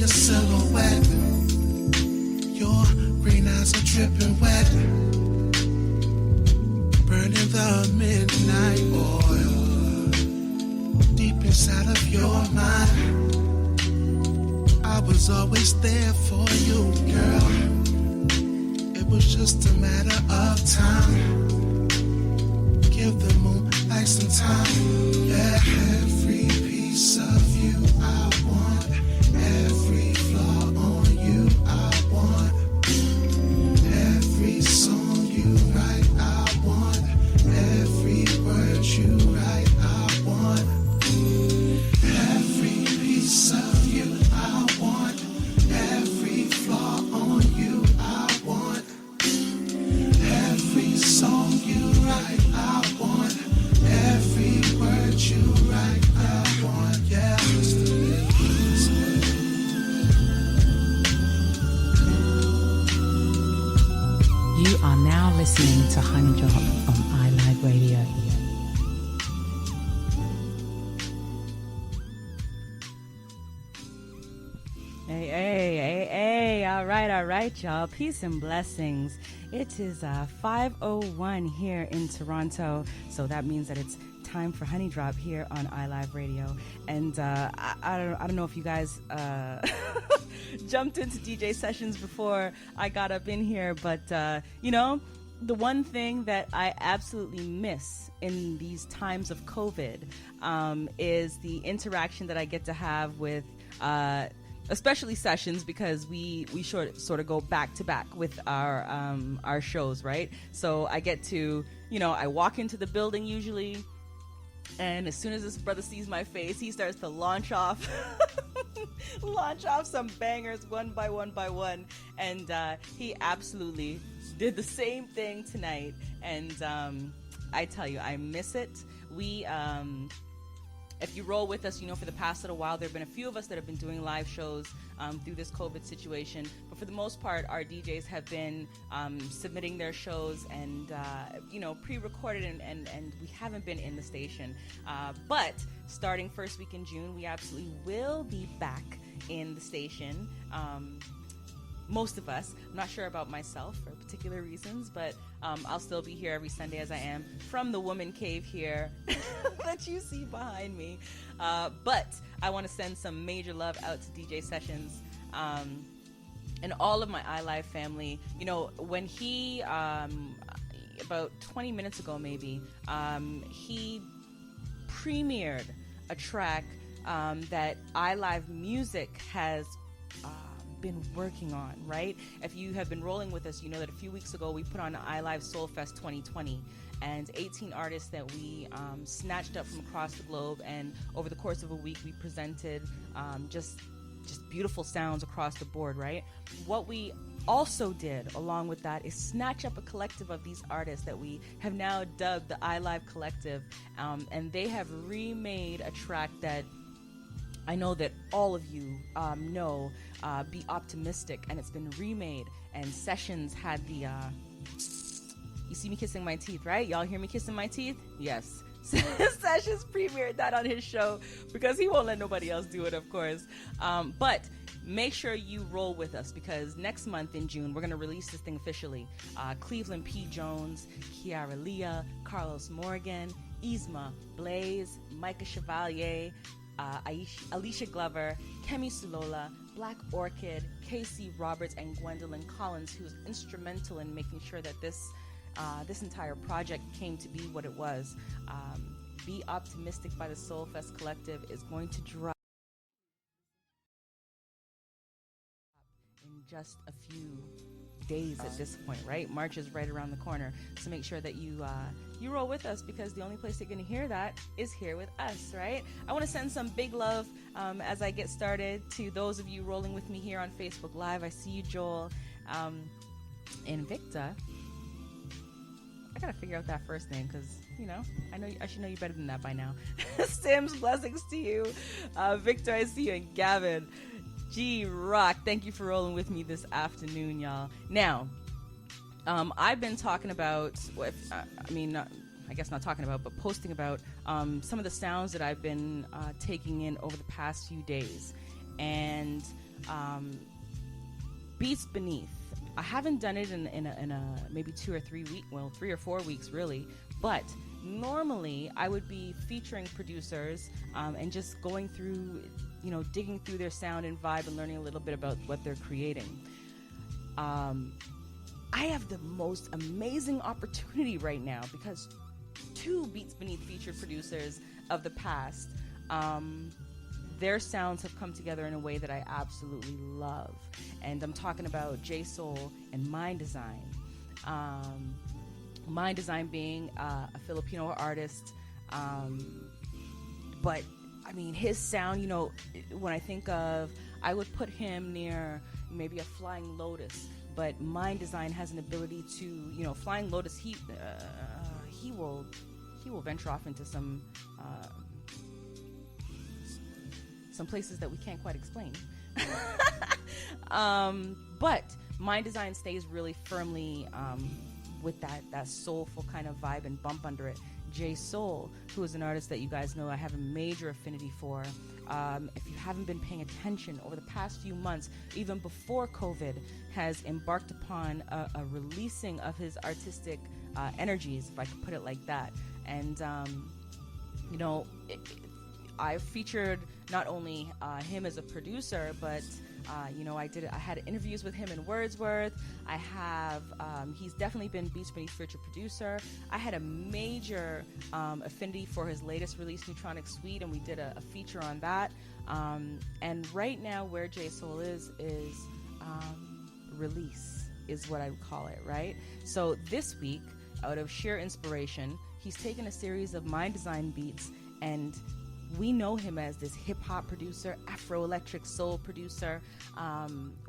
your silhouette. Your green eyes are dripping wet, burning the midnight oil deep inside of your mind. I was always there for you, girl. It was just a matter of time. Give the moonlight some time. Yeah, every piece of you I want. Every flaw on you I want. Every song you write I want. Every word you write I want. Every piece of you I want. Every flaw on you I want. Every song you write I want. Every word you write I want. Yeah, You are now listening to Honey Drop on iLive Radio. Hey, all right, y'all. Peace and blessings. It is 5:01 here in Toronto, so that means that it's time for Honey Drop here on iLive Radio. And I don't know if you guys jumped into DJ sessions before I got up in here, but the one thing that I absolutely miss in these times of COVID is the interaction that I get to have with especially sessions, because we sort of go back to back with our shows, right? So I get to, I walk into the building usually, and as soon as this brother sees my face, he starts to launch off some bangers one by one, and he absolutely did the same thing tonight, and I tell you, I miss it. If you roll with us, for the past little while, there have been a few of us that have been doing live shows through this COVID situation. But for the most part, our DJs have been submitting their shows and, pre-recorded, and we haven't been in the station. But starting first week in June, we absolutely will be back in the station. Most of us. I'm not sure about myself for particular reasons, but I'll still be here every Sunday as I am from the woman cave here that you see behind me. But I want to send some major love out to DJ Sessions and all of my iLive family. When he, about 20 minutes ago maybe, he premiered a track that iLive Music has been working on, right? If you have been rolling with us, you know that a few weeks ago we put on iLive Soul Fest 2020, and 18 artists that we snatched up from across the globe, and over the course of a week we presented just beautiful sounds across the board, right? What we also did along with that is snatch up a collective of these artists that we have now dubbed the iLive Collective, and they have remade a track that I know that all of you know, Be Optimistic, and it's been remade, and Sessions had the, you see me kissing my teeth, right? Y'all hear me kissing my teeth? Yes. Sessions premiered that on his show because he won't let nobody else do it, of course. But make sure you roll with us, because next month in June, we're going to release this thing officially. Cleveland P. Jones, Kiara Leah, Carlos Morgan, Yzma, Blaze, Micah Chevalier, Alicia Glover, Kemi Sulola, Black Orchid, Casey Roberts, and Gwendolyn Collins, who's instrumental in making sure that this entire project came to be what it was. Be Optimistic by the Soul Fest Collective is going to drop in just a few days at this point, right? March is right around the corner, so make sure that you roll with us, because the only place you're going to hear that is here with us, right? I want to send some big love as I get started to those of you rolling with me here on Facebook Live. I see you, Joel, and Victor. I gotta figure out that first name, because I should know you better than that by now. Sims, blessings to you. Victor, I see you, and Gavin. G-Rock, thank you for rolling with me this afternoon, y'all. Now, I've been talking about, I guess not talking about, but posting about some of the sounds that I've been taking in over the past few days. And Beats Beneath. I haven't done it in a maybe 2 or 3 weeks, well, 3 or 4 weeks really, but normally I would be featuring producers and just going through, digging through their sound and vibe and learning a little bit about what they're creating. I have the most amazing opportunity right now because 2 Beats Beneath featured producers of the past, their sounds have come together in a way that I absolutely love. And I'm talking about J Soul and Mind Design. Mind Design being a Filipino artist. But, I mean, his sound, when I think of, I would put him near maybe a Flying Lotus. But Mind Design has an ability to, Flying Lotus, he will venture off into some places that we can't quite explain. But Mind Design stays really firmly with that soulful kind of vibe and bump under it. J Soul, who is an artist that you guys know I have a major affinity for. If you haven't been paying attention over the past few months, even before COVID, has embarked upon a releasing of his artistic energies, if I could put it like that. And, I've featured not only him as a producer, but I had interviews with him in Wordsworth. I have he's definitely been Beats Beneath feature producer. I had a major affinity for his latest release, Neutronic Suite, and we did a feature on that. And right now, where J Soul is release is what I would call it, right? So this week, out of sheer inspiration, he's taken a series of Mind Design beats, and we know him as this hip-hop producer, Afro-electric soul producer.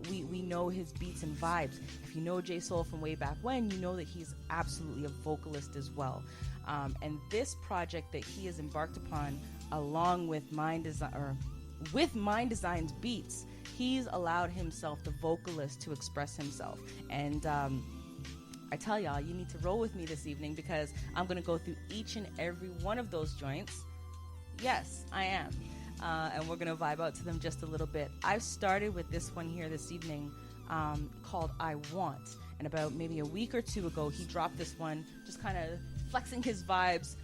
We know his beats and vibes. If you know J Soul from way back when, you know that he's absolutely a vocalist as well. And this project that he has embarked upon, along with Mind Design's beats, he's allowed himself, the vocalist, to express himself. And I tell y'all, you need to roll with me this evening because I'm going to go through each and every one of those joints. Yes, I am. And we're going to vibe out to them just a little bit. I've started with this one here this evening called I Want. And about maybe a week or 2 ago, he dropped this one, just kind of flexing his vibes.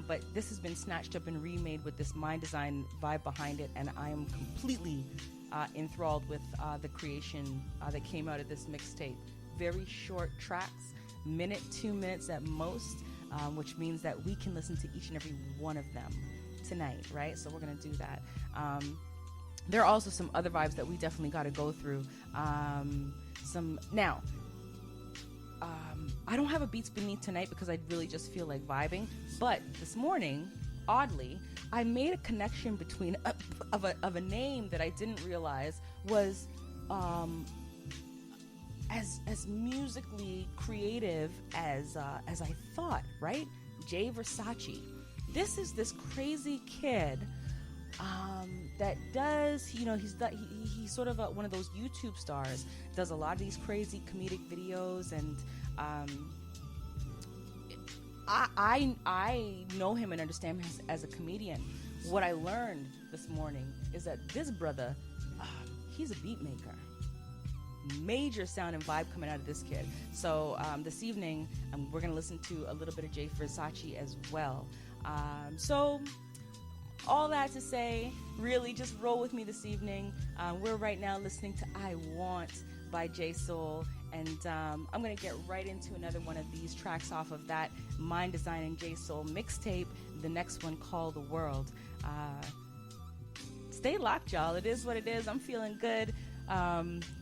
But this has been snatched up and remade with this Mind Design vibe behind it. And I am completely enthralled with the creation that came out of this mixtape. Very short tracks, 1 minute, 2 minutes at most, which means that we can listen to each and every one of them tonight, right? So we're gonna do that. There are also some other vibes that we definitely got to go through. I don't have a Beats Beneath tonight because I really just feel like vibing. But this morning, oddly, I made a connection between of a name that I didn't realize was as musically creative as I thought. Right, Jay Versace. This is this crazy kid that does, he's sort of one of those YouTube stars, does a lot of these crazy comedic videos, and I know him and understand him as a comedian. What I learned this morning is that this brother, he's a beat maker. Major sound and vibe coming out of this kid. So this evening, we're going to listen to a little bit of Jay Versace as well. So all that to say, really just roll with me this evening. We're right now listening to I Want by J Soul, and I'm going to get right into another one of these tracks off of that Mind Design and J Soul mixtape, the next one called The World. Stay locked, y'all. It is what it is. I'm feeling good.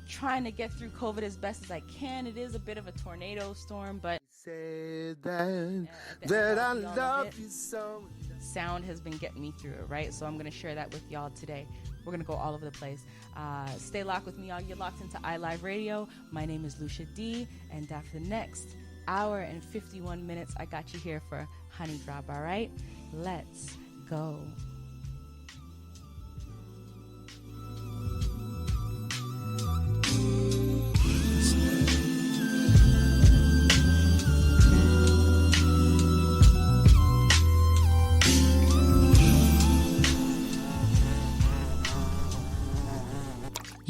Trying to get through COVID as best as I can. It is a bit of a tornado storm, but Say that I love you so. Sound has been getting me through it, right? So I'm going to share that with y'all today. We're going to go all over the place. Stay locked with me, y'all. You're locked into iLive Radio. My name is Lucia Dee, and for the next hour and 51 minutes, I got you here for Honey Drop, all right? Let's go.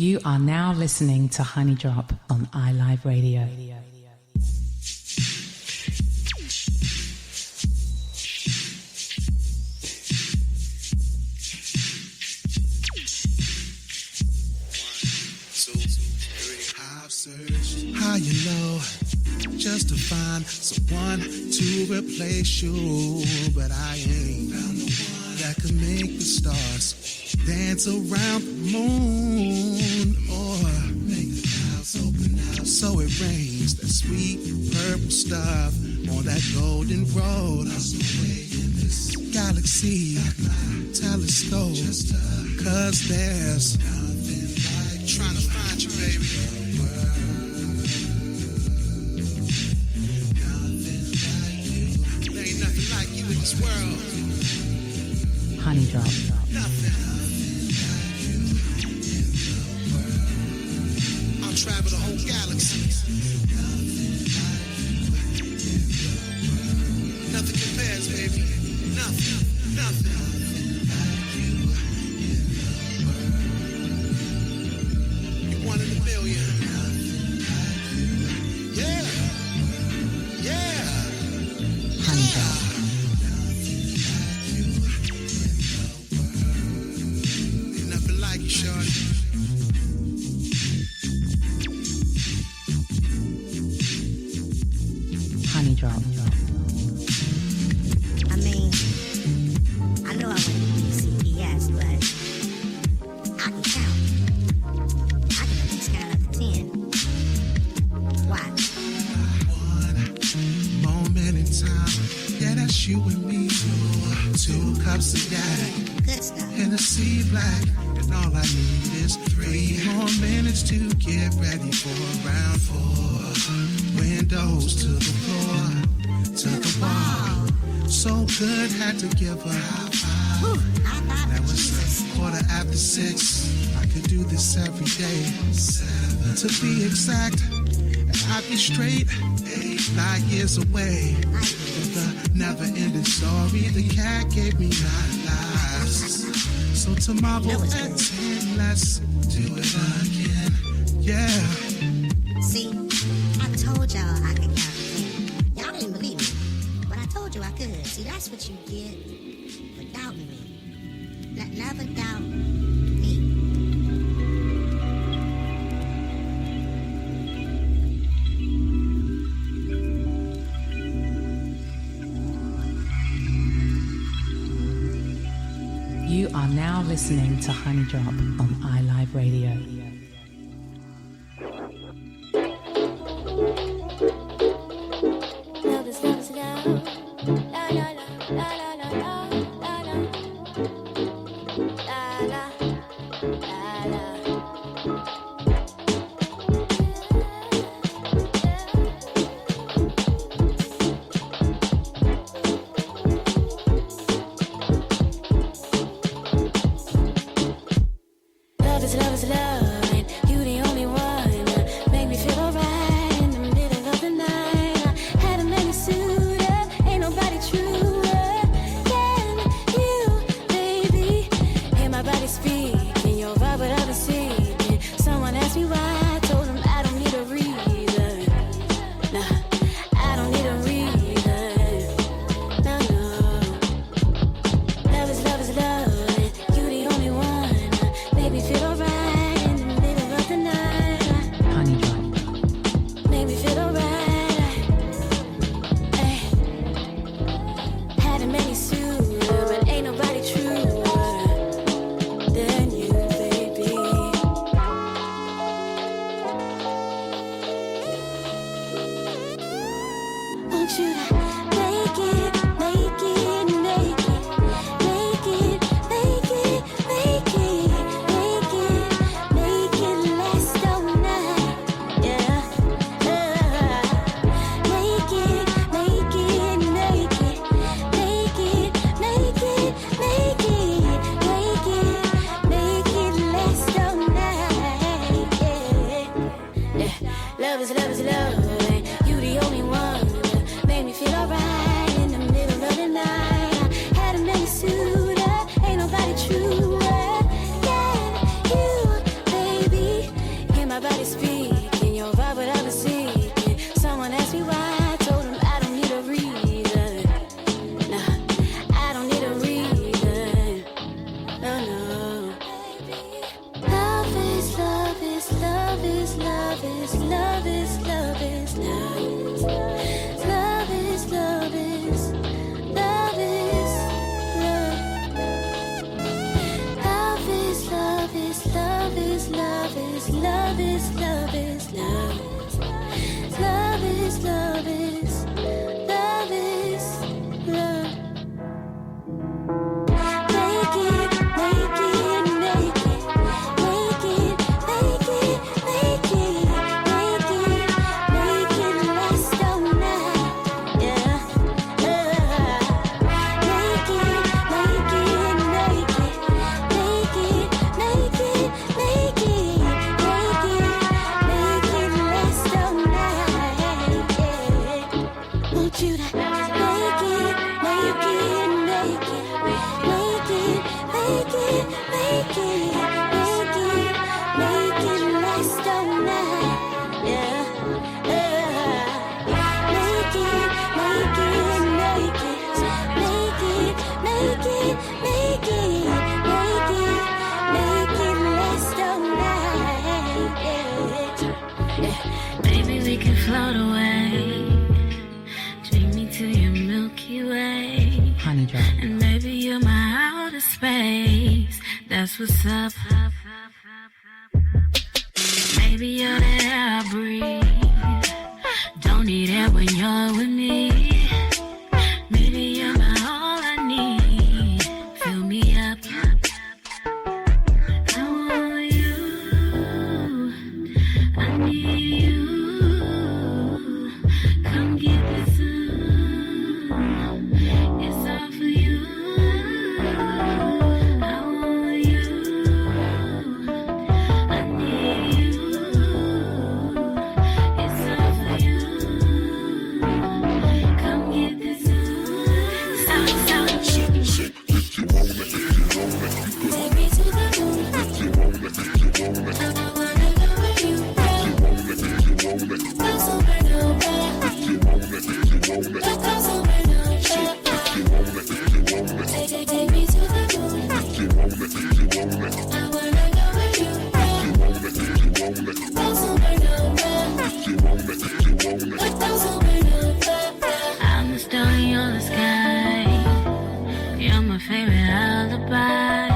You are now listening to Honey Drop on iLive Radio. I've searched high and low just to find someone to replace you, but I ain't found the one that could make the stars dance around the moon or make the clouds open up so it rains that sweet purple stuff on that golden road. There's no way in this galaxy telescope, cause there's nothing like trying to find you, baby. There ain't nothing like you in this world. Honey Drop. Nothing. I'll travel the whole galaxy. Nothing compares, baby. Nothing. You're one in a million. Yeah. Honey Drop. Ain't nothing like you, shorty. Honey Drop. I mean, I know I went to CPS, but I can count. I can at least count up to 10. Watch. One moment in time, yeah, that's you and me. 2 cups of yak, Good stuff. Hennessy black, and all I need is 3 more minutes to get ready for round 4. Windows to the floor, to the wall. So good, had to give her high five. Whew, I thought Now Jesus. it's 6:15. I could do this every day. 7 to be exact, and I'd be straight 8 light years away. The never-ending story, the cat gave me 9 lives. So tomorrow at 10, let's do it again. Yeah. See, I told y'all I could count to 10. Y'all didn't believe me, but I told you I could. See, that's what you get for doubting me. Never doubt me. You are now listening to Honey Drop on iLive Radio. Love is love. La la la la la la la la la la la. Love is love, and you the only one. Make me feel alright in the middle of the night. I had a many suitor, ain't nobody truer than Honey Drop. And maybe you're my outer space. That's what's up. Maybe you're the air I breathe. Don't need air when you're with me. Maybe you're my all I need. Fill me up. I want you. I need you. Come get this on. It's all for you. I want you. I need you. It's all for you. Come get this on. Stop. If you want it, Take me to the moon. I wanna go where you go. Go somewhere nowhere. Go somewhere nowhere. Take me to the moon. I wanna go where you go. Go somewhere nowhere. Go somewhere nowhere. I'm the star in the sky. You're my favorite alibi.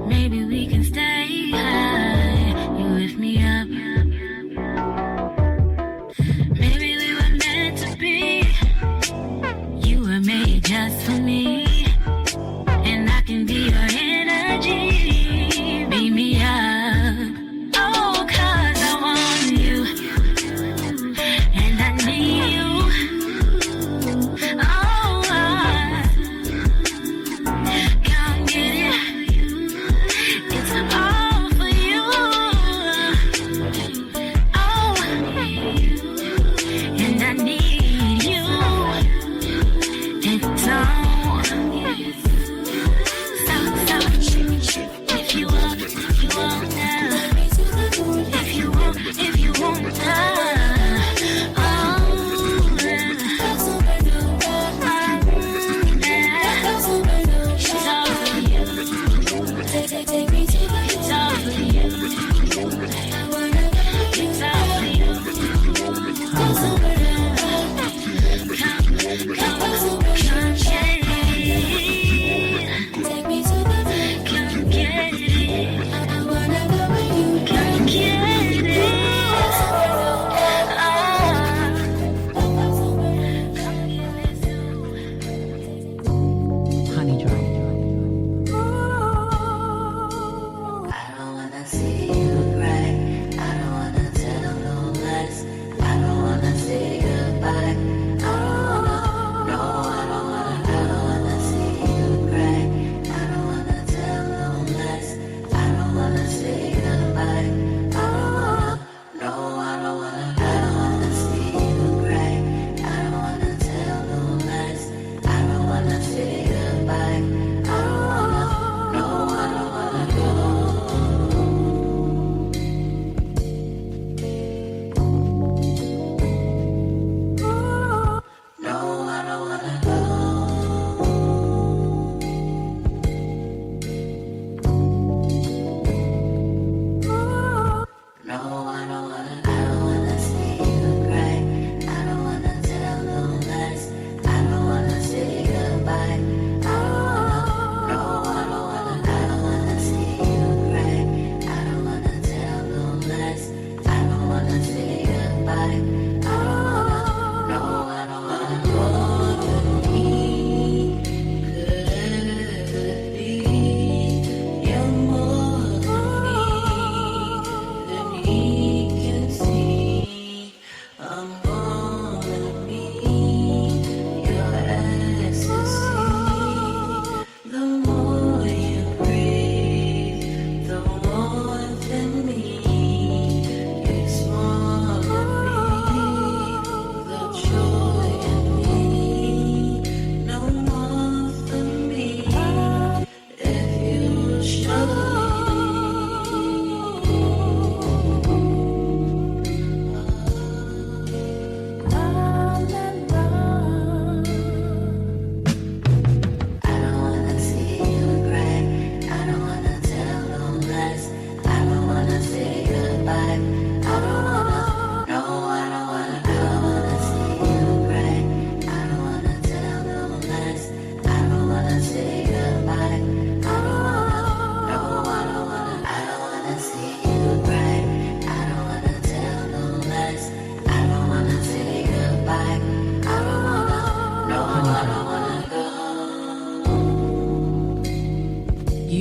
Maybe we can stay high. You lift me up. Maybe we were meant to be. You were made just for me. And I can be your energy. Beat me up. Oh, 'cause I want you. And I need you. Oh, come get it. It's all for you. Oh, and I need you. It's all. Stop. If you want now. If you want now. Take me to the it's all for you. I wanna go. It's all for you. Go somewhere. Come, yeah.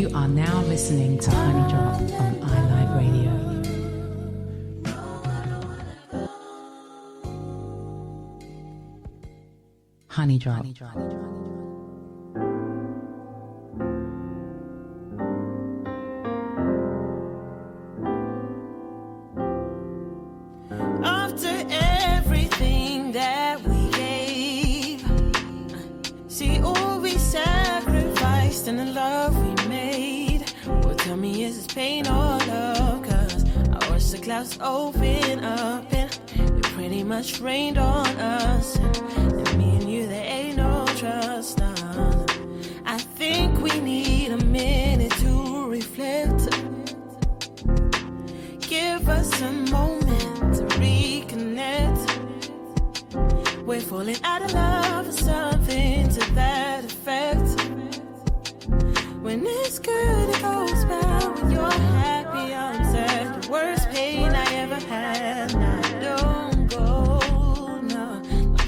You are now listening to Honey Drop on iLive Radio. Honey Drop. After everything that we gave, see all we sacrificed and the love we made. Well, tell me, is this pain or love? Cause I watch the clouds open up and it pretty much rained on us. And me and you, there ain't no trust. Nah. I think we need a minute to reflect. Give us a moment to reconnect. We're falling out of love or something to that effect. When it's good, it goes bad. When you're happy, I'm sad. The worst pain I ever had. Now don't go, no,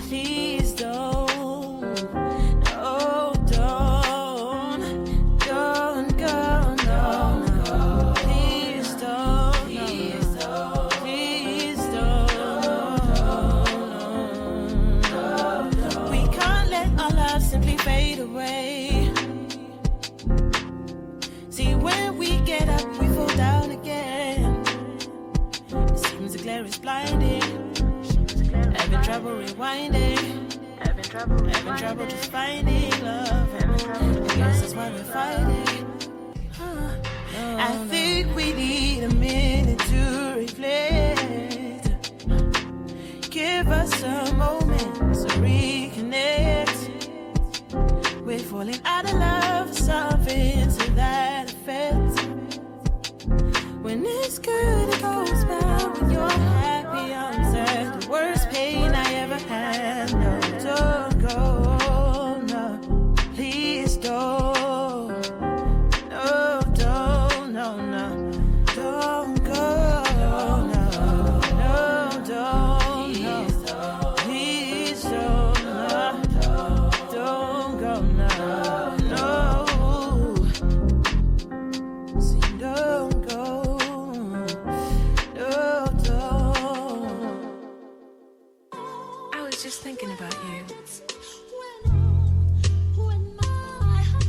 please don't. No, don't go, no, no, please don't. Please don't. We can't let our love simply fade away. See, when we get up, we fall down again. It seems the glare is blinding. Having trouble rewinding. Having trouble just finding love. I guess that's why we're fighting. I think we need a minute to reflect. Give us a moment to reconnect. We're falling out of love or something to that effect. When it's good, it goes bad. When you're happy, I'm sad. The worst pain I ever had. No, don't go, no, please don't. No, don't, no, no, don't go, no, no, don't, no, please don't, no, don't go, no, no, see, don't go, no, don't. I was just thinking about you,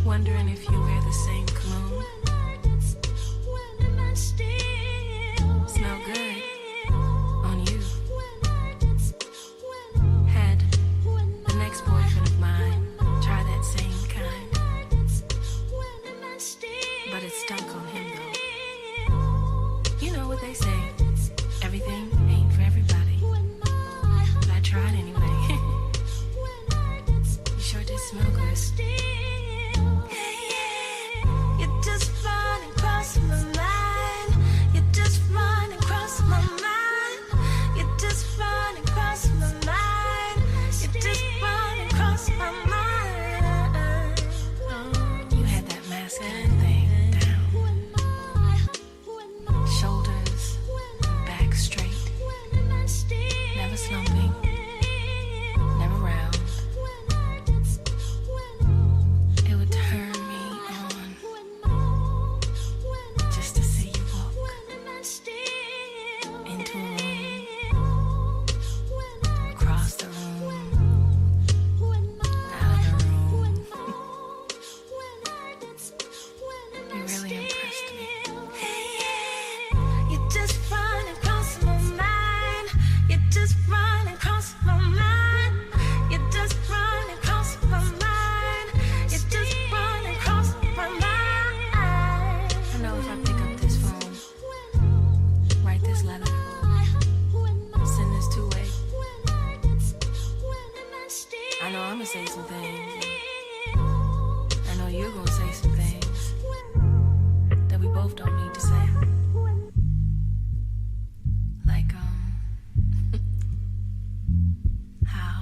wondering if you wear the same cologne. Smell good on you. Had the next boyfriend of mine try that same kind, but it stunk on him though. You know what they say, everything ain't for everybody, but I tried anyway. You sure did smell good. You just run across my mind. You just run across my mind. You just run across my mind. You just run across my mind. You had that masculine thing down. Shoulders, back straight. Never slumping. Never round. It would turn me on just to see you walk into a room, across the room, out of the room. You really impressed me. You just run across my mind. You just run across my mind. You just run across my mind. You just run across my mind. I know if I pick up this phone, write this letter, send this two-way, I know I'ma say some things. I know you're gonna say some things that we both don't need to say. Like, how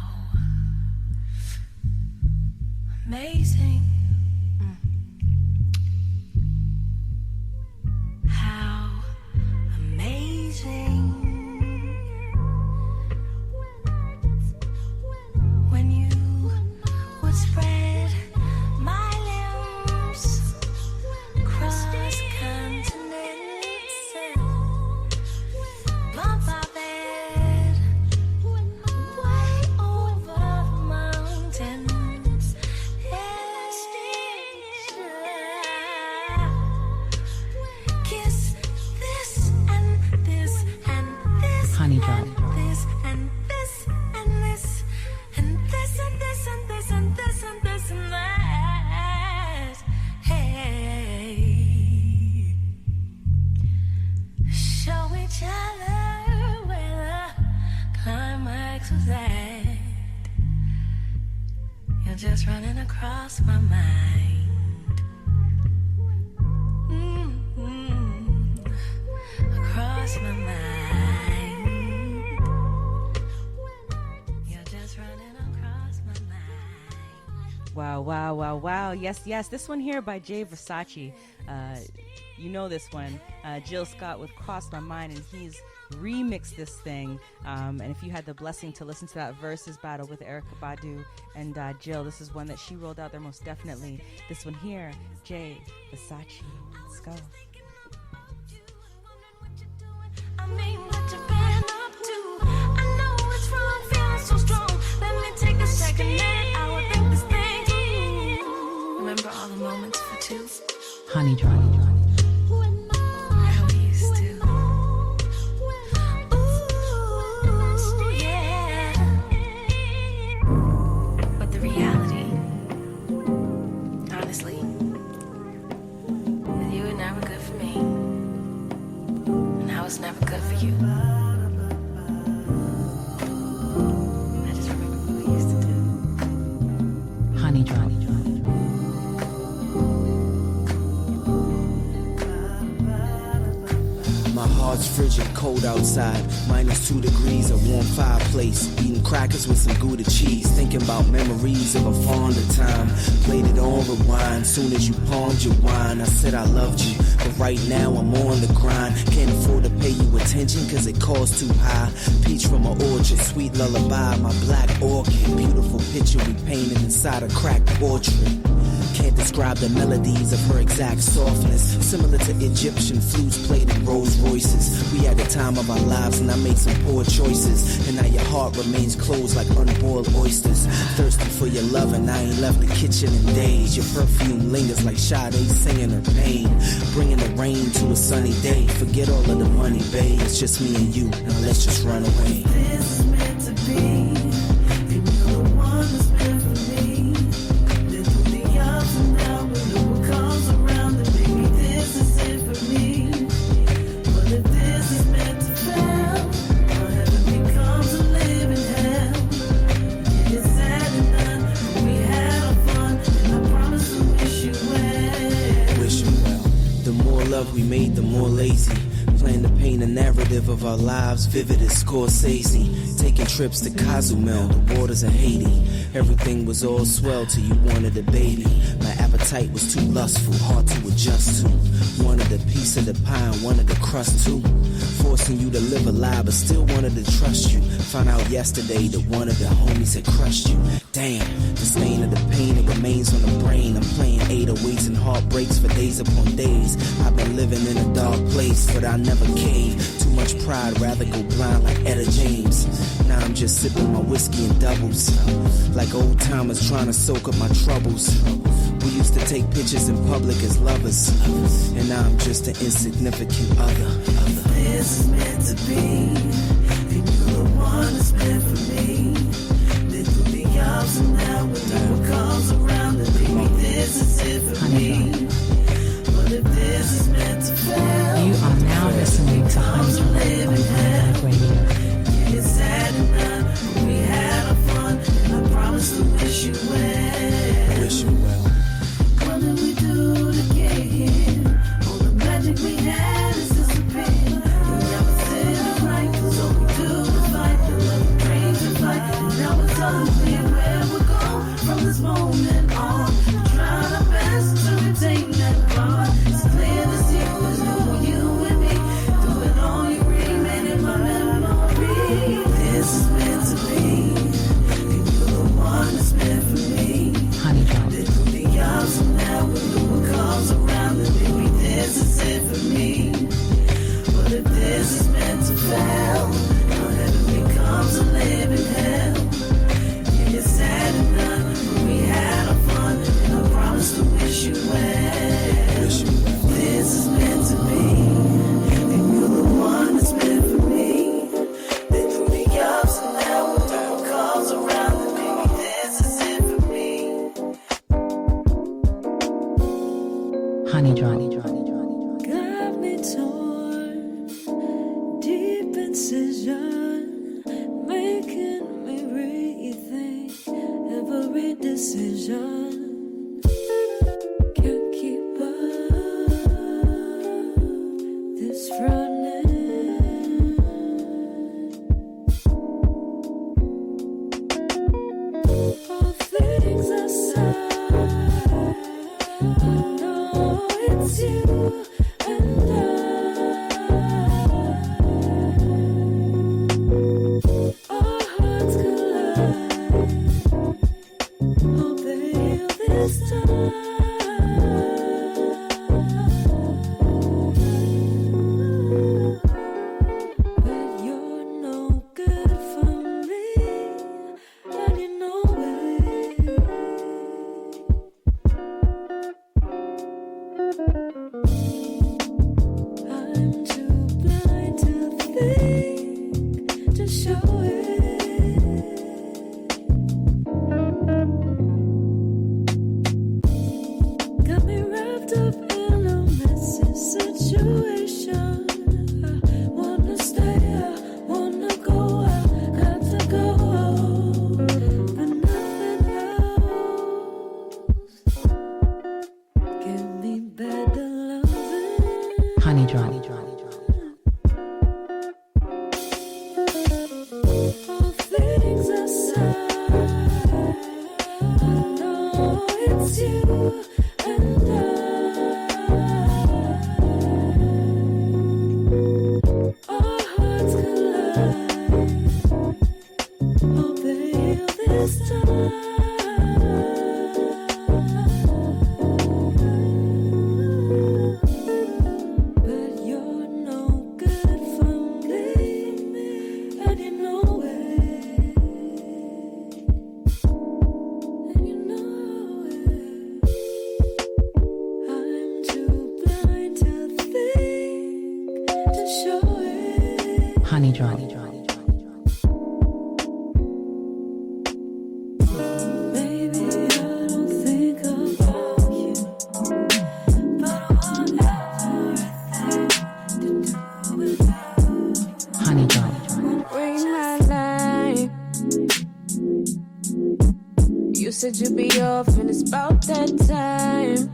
amazing. How amazing. When you would spread my limbs, cross my mind. Across my mind. You're just running across my mind. Wow, wow, wow, wow. Yes, yes. This one here by Jay Versace. You know this one. Jill Scott with Cross My Mind, and he's remixed this thing. And if you had the blessing to listen to that versus battle with Erykah Badu and Jill, this is one that she rolled out there most definitely. This one here, Jay Versace. Let's go. I mean, what you been up to? I know it's wrong, feeling so strong. Let me take a second minute. I will think this thing through. Remember all the moments for two? Honey Drop. How we used to. Ooh, yeah. But the reality, honestly, is you were never good for me. And I was never good for you. I just remember what we used to do. Honey Drop. My heart's frigid, cold outside. -2 degrees, a warm fireplace. Eating crackers with some Gouda cheese. Thinking about memories of a fonder time. Played it on rewind. Soon as you palmed your wine, I said I loved you. But right now I'm on the grind. Can't afford to pay you attention cause it costs too high. Peach from an orchard, sweet lullaby. My black orchid, beautiful picture we painted inside a cracked portrait. Can't describe the melodies of her exact softness. Similar to Egyptian flutes played in Rolls Royces. We had the time of our lives and I made some poor choices. And now your heart remains closed like unboiled oysters. Thirsty for your love and I ain't left the kitchen in days. Your perfume lingers like Sade singing her pain. Bringing the rain to a sunny day. Forget all of the money, babe. It's just me and you. Now let's just run away. This is meant to be. You're the one that's meant for me. Then through the ups and downs, when the world comes around, then maybe this is it for me. But if this is meant to fail, or heaven becomes a living hell. It's sad and done, but we had our fun, and I promise to wish you well. Wish you well. The more love we made, the more lazy. Plan to paint a narrative of our lives, vivid as Scorsese. Taking trips to Cozumel, the waters of Haiti. Everything was all swell till you wanted a baby. My appetite was too lustful, hard to adjust to. Wanted a piece of the pie and wanted the crust too. Forcing you to live a lie, but still wanted to trust you. Found out yesterday that one of the homies had crushed you. Damn, the stain of the pain, it remains on the brain. I'm playing 808s and heartbreaks for days upon days. I've been living in a dark place, but I never cave. Too much pride, rather go blind like Etta James. Now I'm just sipping my whiskey in doubles. Like old timers trying to soak up my troubles. We used to take pictures in public as lovers. And now I'm just an insignificant other. This is meant to be. And you're the one that's meant for me. Then through the ups and downs, when the world comes around, then maybe this is it for me. But if this is meant to fail, You are now listening to Honey Drop on iLive Radio. it's sad and done, but we had our fun, and I promise to wish you well. Wish you well. What did we do to get here? All the magic we had is disappeared. We never said it right, 'cause all we do is fight. The love we dream to fight. And now it's unclear where we're going from this moment on. We're trying our best to retain that bond. It's clear this you is you and me. Do it all you remain in my memory. This is meant to be. And you're the one that's meant for me. Honey Drop. Through the ups and downs, when the world comes around, then maybe this is it for me. But if this is meant to fail, or heaven becomes a living hell. It's sad and done, but we had our fun, and I promise to wish you well. Wish you well. This is meant to be, and you're the one that's meant for me. Then through the ups and downs, when the world comes around, then maybe this is it for me. Honey Drop. Got me torn, deep incision, making me rethink every decision. it's you and our hearts collide. Hope they heal this time. But you're no good for me, and you know it. I'm too blind to think, to show it. Got me wrapped up in a messy situation. I wanna stay, I wanna go, I got to go, but nothing else. Give me better loving. Honey Drop. All things aside, I know it's you and our hearts collide. Hope they heal this time. But you're no good for me, and you know it. And you know it. I'm too blind to think, to show it. Honey Drop. Maybe I don't think about you, but I want everything to do with you. Honey Drop. Ring my line. You said you'd be off, and it's about that time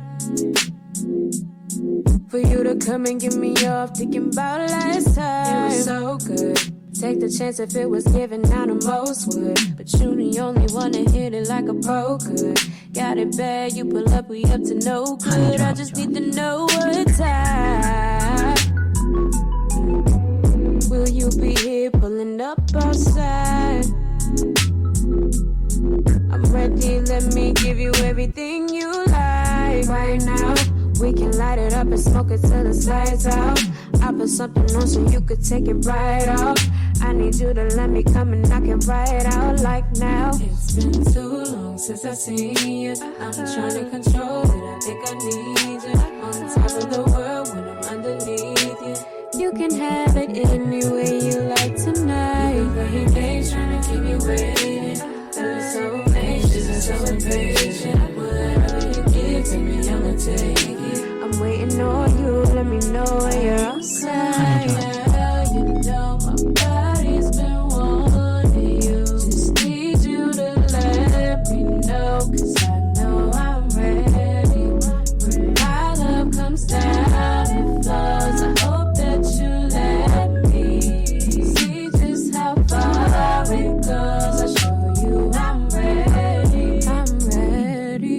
for you to come and get me off. Thinking about last time, it was so good. Take the chance if it was given, now the most would. But you the only one that hit it like a pro could. Got it bad, you pull up, we up to no good. I just need to know what time. Will you be here pulling up outside? I'm ready, let me give you everything you like. Right now, we can light it up and smoke it till the lights out. I put something on so you could take it right off. I need you to let me come and knock it right out like now. It's been too long since I've seen you. I'm trying to control it, I think I need you. On top of the world when I'm underneath you. You can have it any way you like tonight. Playing games trying to keep you waiting. I'm so anxious and so impatient. Whatever you give to me, I'ma take it. I'm waiting on you, let me know when you're outside. You know my body's been wanting you. Just need you to let me know, 'cause I know I'm ready. When my love comes down, it flows. I hope that you let me see just how far it goes. I'll show you I'm ready. I'm ready.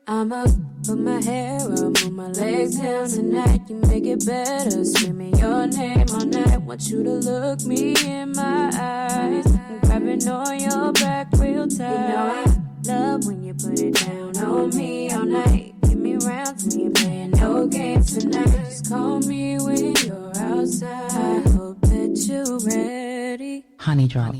I'm up, put my hair up, move my legs down tonight. You make it better, screaming your name all night. Want you to look me in my eyes. I'm grabbing on your back real tight. You know I love when you put it down on me all night. Give me round till you playing no games tonight. Just call me when you're outside. I hope that you're ready. Honey Drop.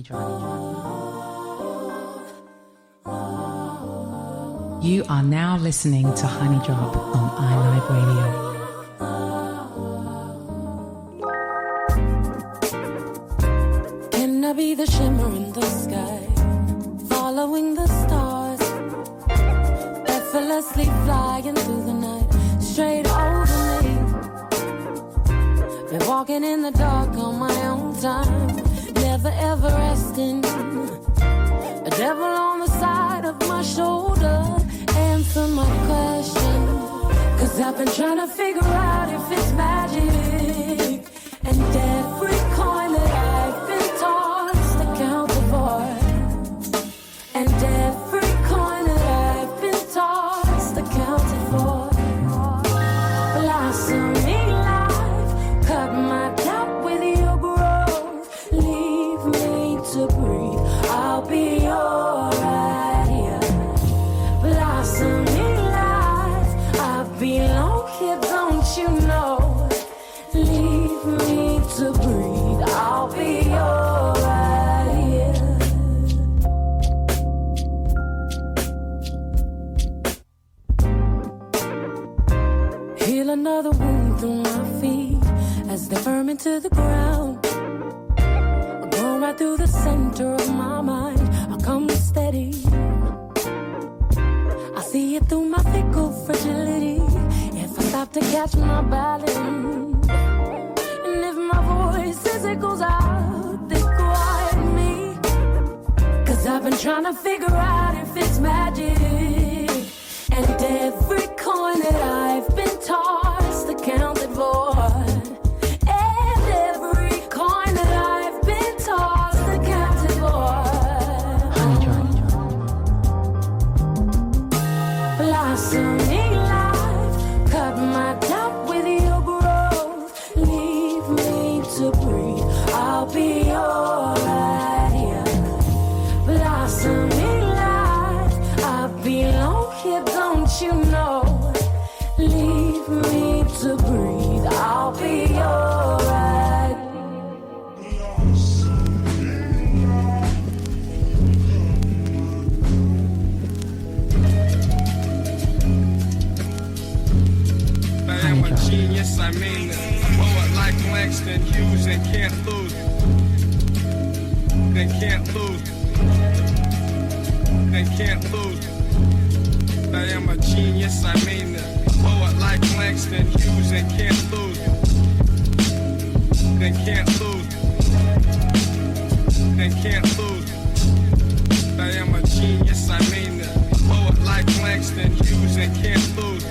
You are now listening to Honey Drop on iLive Radio. Can I be the shimmer in the sky, following the stars, effortlessly flying through the night, straight over me? Been walking in the dark on my own time, never ever resting. A devil on the side of my shoulder, answer my question. 'Cause I've been trying to figure out if it's magic. And every coin that I've been tossed, I count the void. And every coin that I've been tossed, I counted for. Well, I Heal another wound through my feet as they burn into the ground. Go right through the center of my mind. I'll come steady. I see it through my fickle fragility. If I stop to catch my balance, and if my voice as it goes out, they quiet me. Cause I've been trying to figure out if it's magic. And every coin that I've been tossed, accounted for. And every coin that I've been tossed, accounted for. Blossoming life, cut my doubt with your growth. Leave me to breathe, I'll be alright. Blossoming life, I belong here, don't you know? Leave me to breathe, I'll be alright. I am a genius, I mean it. Poet like Langston Hughes and can't lose. Then can't lose. Then can't lose. I am a genius, I mean it. Poet like Langston Hughes and can't lose. Then can't lose. Then can't lose. I am a genius, I mean it. Poet like Langston Hughes and can't lose.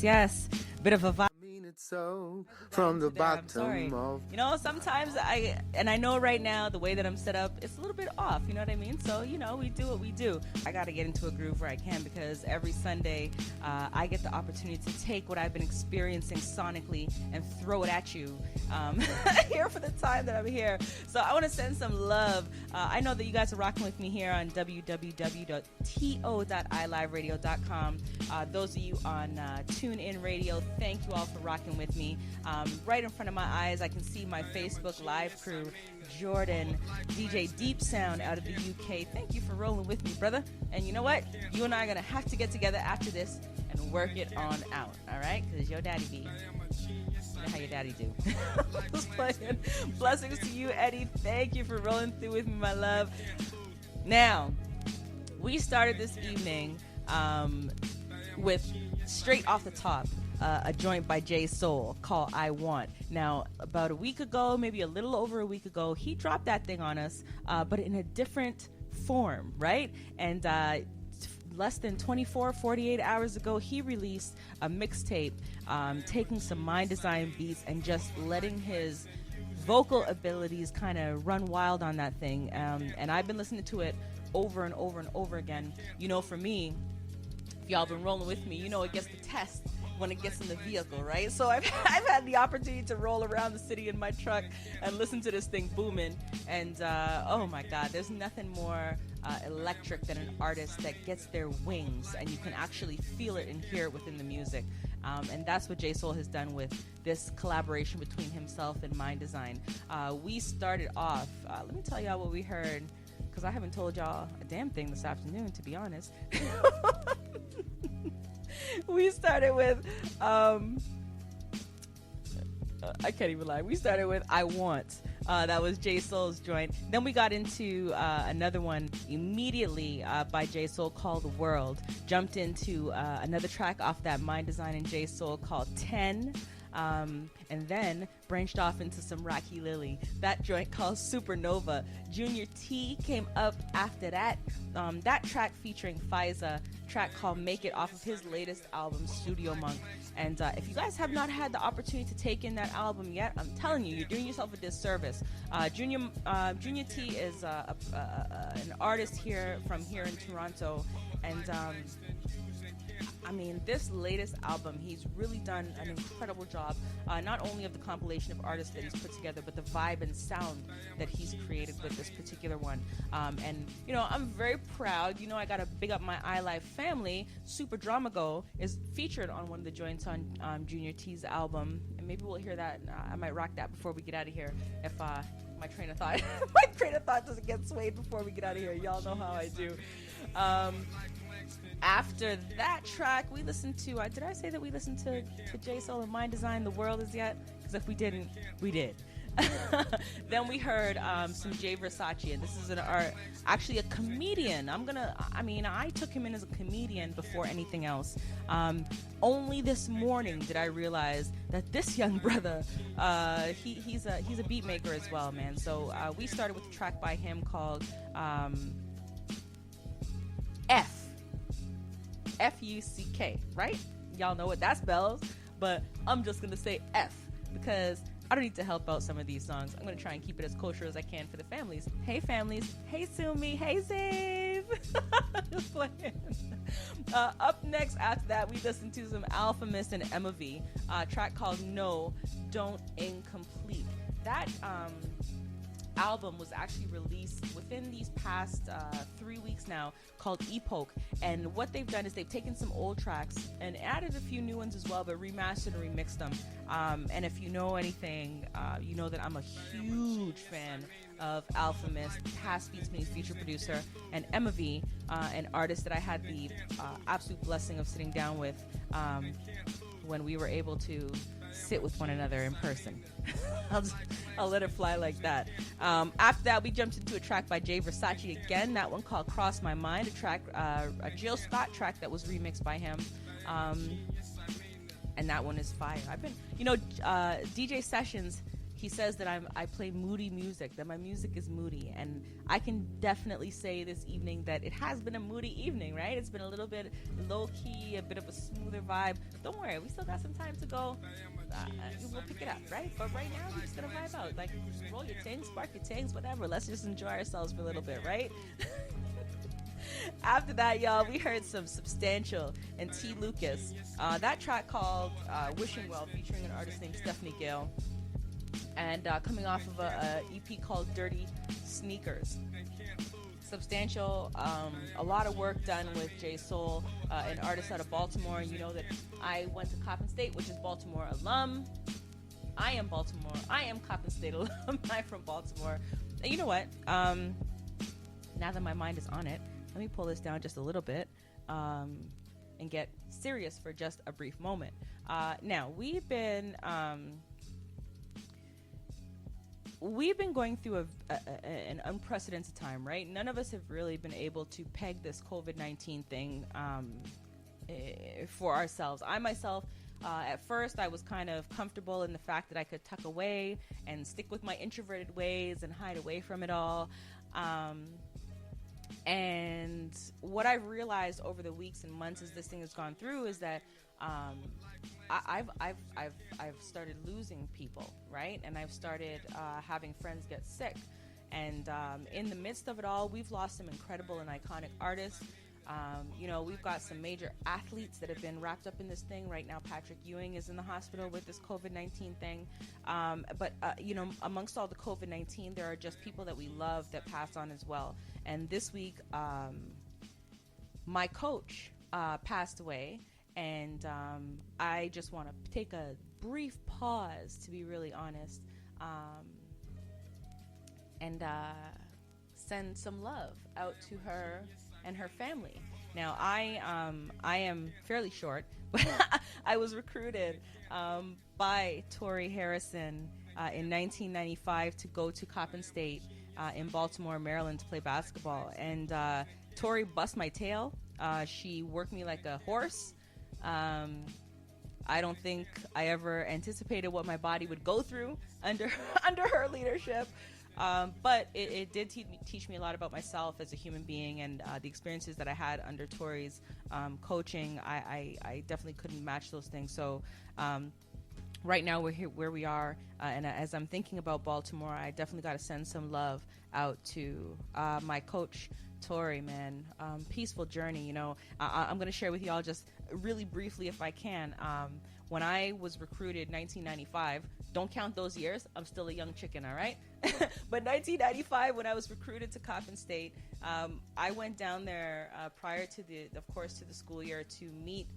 Yes. Bit of a vibe. So from the I'm sorry. bottom of You know, sometimes I know right now the way that I'm set up, it's a little bit off, you know what I mean? So, you know, we do what we do. I got to get into a groove where I can, because every Sunday I get the opportunity to take what I've been experiencing sonically and throw it at you here for the time that I'm here. So I want to send some love. I know that you guys are rocking with me here on www.to.iliveradio.com. Those of you on TuneIn Radio, thank you all for rocking with me. Right in front of my eyes, I can see my Facebook Live crew, Jordan, DJ Deep Sound out of the UK. Thank you for rolling with me, brother. And you know what? You and I are going to have to get together after this and work it on out, all right? Because your daddy be. You know how your daddy do. Just playing. Blessings to you, Eddie. Thank you for rolling through with me, my love. Now, we started this evening with, straight off the top, a joint by J Soul called I Want. Now, about a week ago, maybe a little over a week ago, he dropped that thing on us, but in a different form, right? And less than 48 hours ago, he released a mixtape, taking some Mind Design beats and just letting his vocal abilities kind of run wild on that thing. And I've been listening to it over and over and over again. You know, for me, if y'all been rolling with me, you know it gets the test when it gets in the vehicle, right? So I've had the opportunity to roll around the city in my truck and listen to this thing booming, and oh my God, there's nothing more electric than an artist that gets their wings and you can actually feel it and hear it within the music. And that's what J Soul has done with this collaboration between himself and Mind Design. We started off, let me tell y'all what we heard, because I haven't told y'all a damn thing this afternoon, to be honest. We started with, I can't even lie. We started with I Want. That was J Soul's joint. Then we got into another one immediately by J Soul called The World. Jumped into another track off that Mind Design and J Soul called 10. And then branched off into some Rocky Lily. That joint called Supernova. Junior T came up after that. That track featuring Faiza, track called Make It, off of his latest album, Studio Monk. And if you guys have not had the opportunity to take in that album yet, I'm telling you, you're doing yourself a disservice. Junior T is an artist from here in Toronto, and I mean, this latest album, he's really done an incredible job, not only of the compilation of artists that he's put together, but the vibe and sound that he's created with this particular one. And, you know, I'm very proud. You know, I got to big up my iLive family. Super Dramago is featured on one of the joints on Junior T's album. And maybe we'll hear that. I might rock that before we get out of here if my my train of thought. My train of thought doesn't get swayed before we get out of here. Y'all know how I do. After that track, we listened to, did I say that we listened to J Soul and Mind Design, The World Is Yet? Because if we didn't, we did. Then we heard some Jay Versace, and this is actually a comedian. I took him in as a comedian before anything else. Only this morning did I realize that this young brother, he's a beat maker as well, man. So we started with a track by him called F-U-C-K, right? Y'all know what that spells, but I'm just gonna say F because I don't need to help out some of these songs. I'm gonna try and keep it as kosher as I can for the families. Hey families, hey Sumi, hey Zave. Just playing. Up next after that, we listened to some Alpha Mist and Emma V, track called No, Don't Incomplete. That album was actually released within these past 3 weeks now, called Epoch, and what they've done is they've taken some old tracks and added a few new ones as well, but remastered and remixed them. And if you know anything, you know that I'm a huge fan of Alpha Mist, past Beats Meets Future producer, and Emma V, an artist that I had the absolute blessing of sitting down with when we were able to sit with one another in person. I'll let it fly like that. After that, we jumped into a track by Jay Versace again, that one called Cross My Mind, a Jill Scott track that was remixed by him. And that one is fire. DJ Sessions, he says that I play moody music, that my music is moody, and I can definitely say this evening that it has been a moody evening, right? It's been a little bit low-key, a bit of a smoother vibe. Don't worry, we still got some time to go. We'll pick it up, right? But right now, we're just gonna vibe out. Like, roll your tings, spark your tings, whatever. Let's just enjoy ourselves for a little bit, right? After that, y'all, we heard some Substantial and T. Lucas. That track called Wishing Well, featuring an artist named Stephanie Gale. And coming off of a EP called Dirty Sneakers. Substantial, a lot of work done with J Soul, an artist out of Baltimore. You know that I went to Coppin State, which is Baltimore alum. I am Coppin State alum. I'm from Baltimore. And you know what? Now that my mind is on it, let me pull this down just a little bit and get serious for just a brief moment. Now, we've been going through an unprecedented time, right? None of us have really been able to peg this COVID-19 thing for ourselves. I myself, at first, I was kind of comfortable in the fact that I could tuck away and stick with my introverted ways and hide away from it all. And what I've realized over the weeks and months as this thing has gone through is that I've started losing people, right? And I've started having friends get sick. And in the midst of it all, we've lost some incredible and iconic artists. We've got some major athletes that have been wrapped up in this thing. Right now, Patrick Ewing is in the hospital with this COVID-19 thing. But amongst all the COVID-19, there are just people that we love that pass on as well. And this week, my coach passed away. And I just want to take a brief pause, to be really honest, and send some love out to her and her family. Now, I am fairly short, but I was recruited by Tori Harrison in 1995 to go to Coppin State in Baltimore, Maryland to play basketball. And Tori bust my tail. She worked me like a horse. I don't think I ever anticipated what my body would go through under her leadership. But it did teach me a lot about myself as a human being, and the experiences that I had under Tori's coaching. I definitely couldn't match those things. So right now we're here where we are, and as I'm thinking about Baltimore, I definitely got to send some love out to my coach, Tori, man. Peaceful journey. I'm going to share with y'all just really briefly, if I can. When I was recruited 1995, don't count those years, I'm still a young chicken, all right? But 1995, when I was recruited to Coppin State, I went down there prior to the school year to meet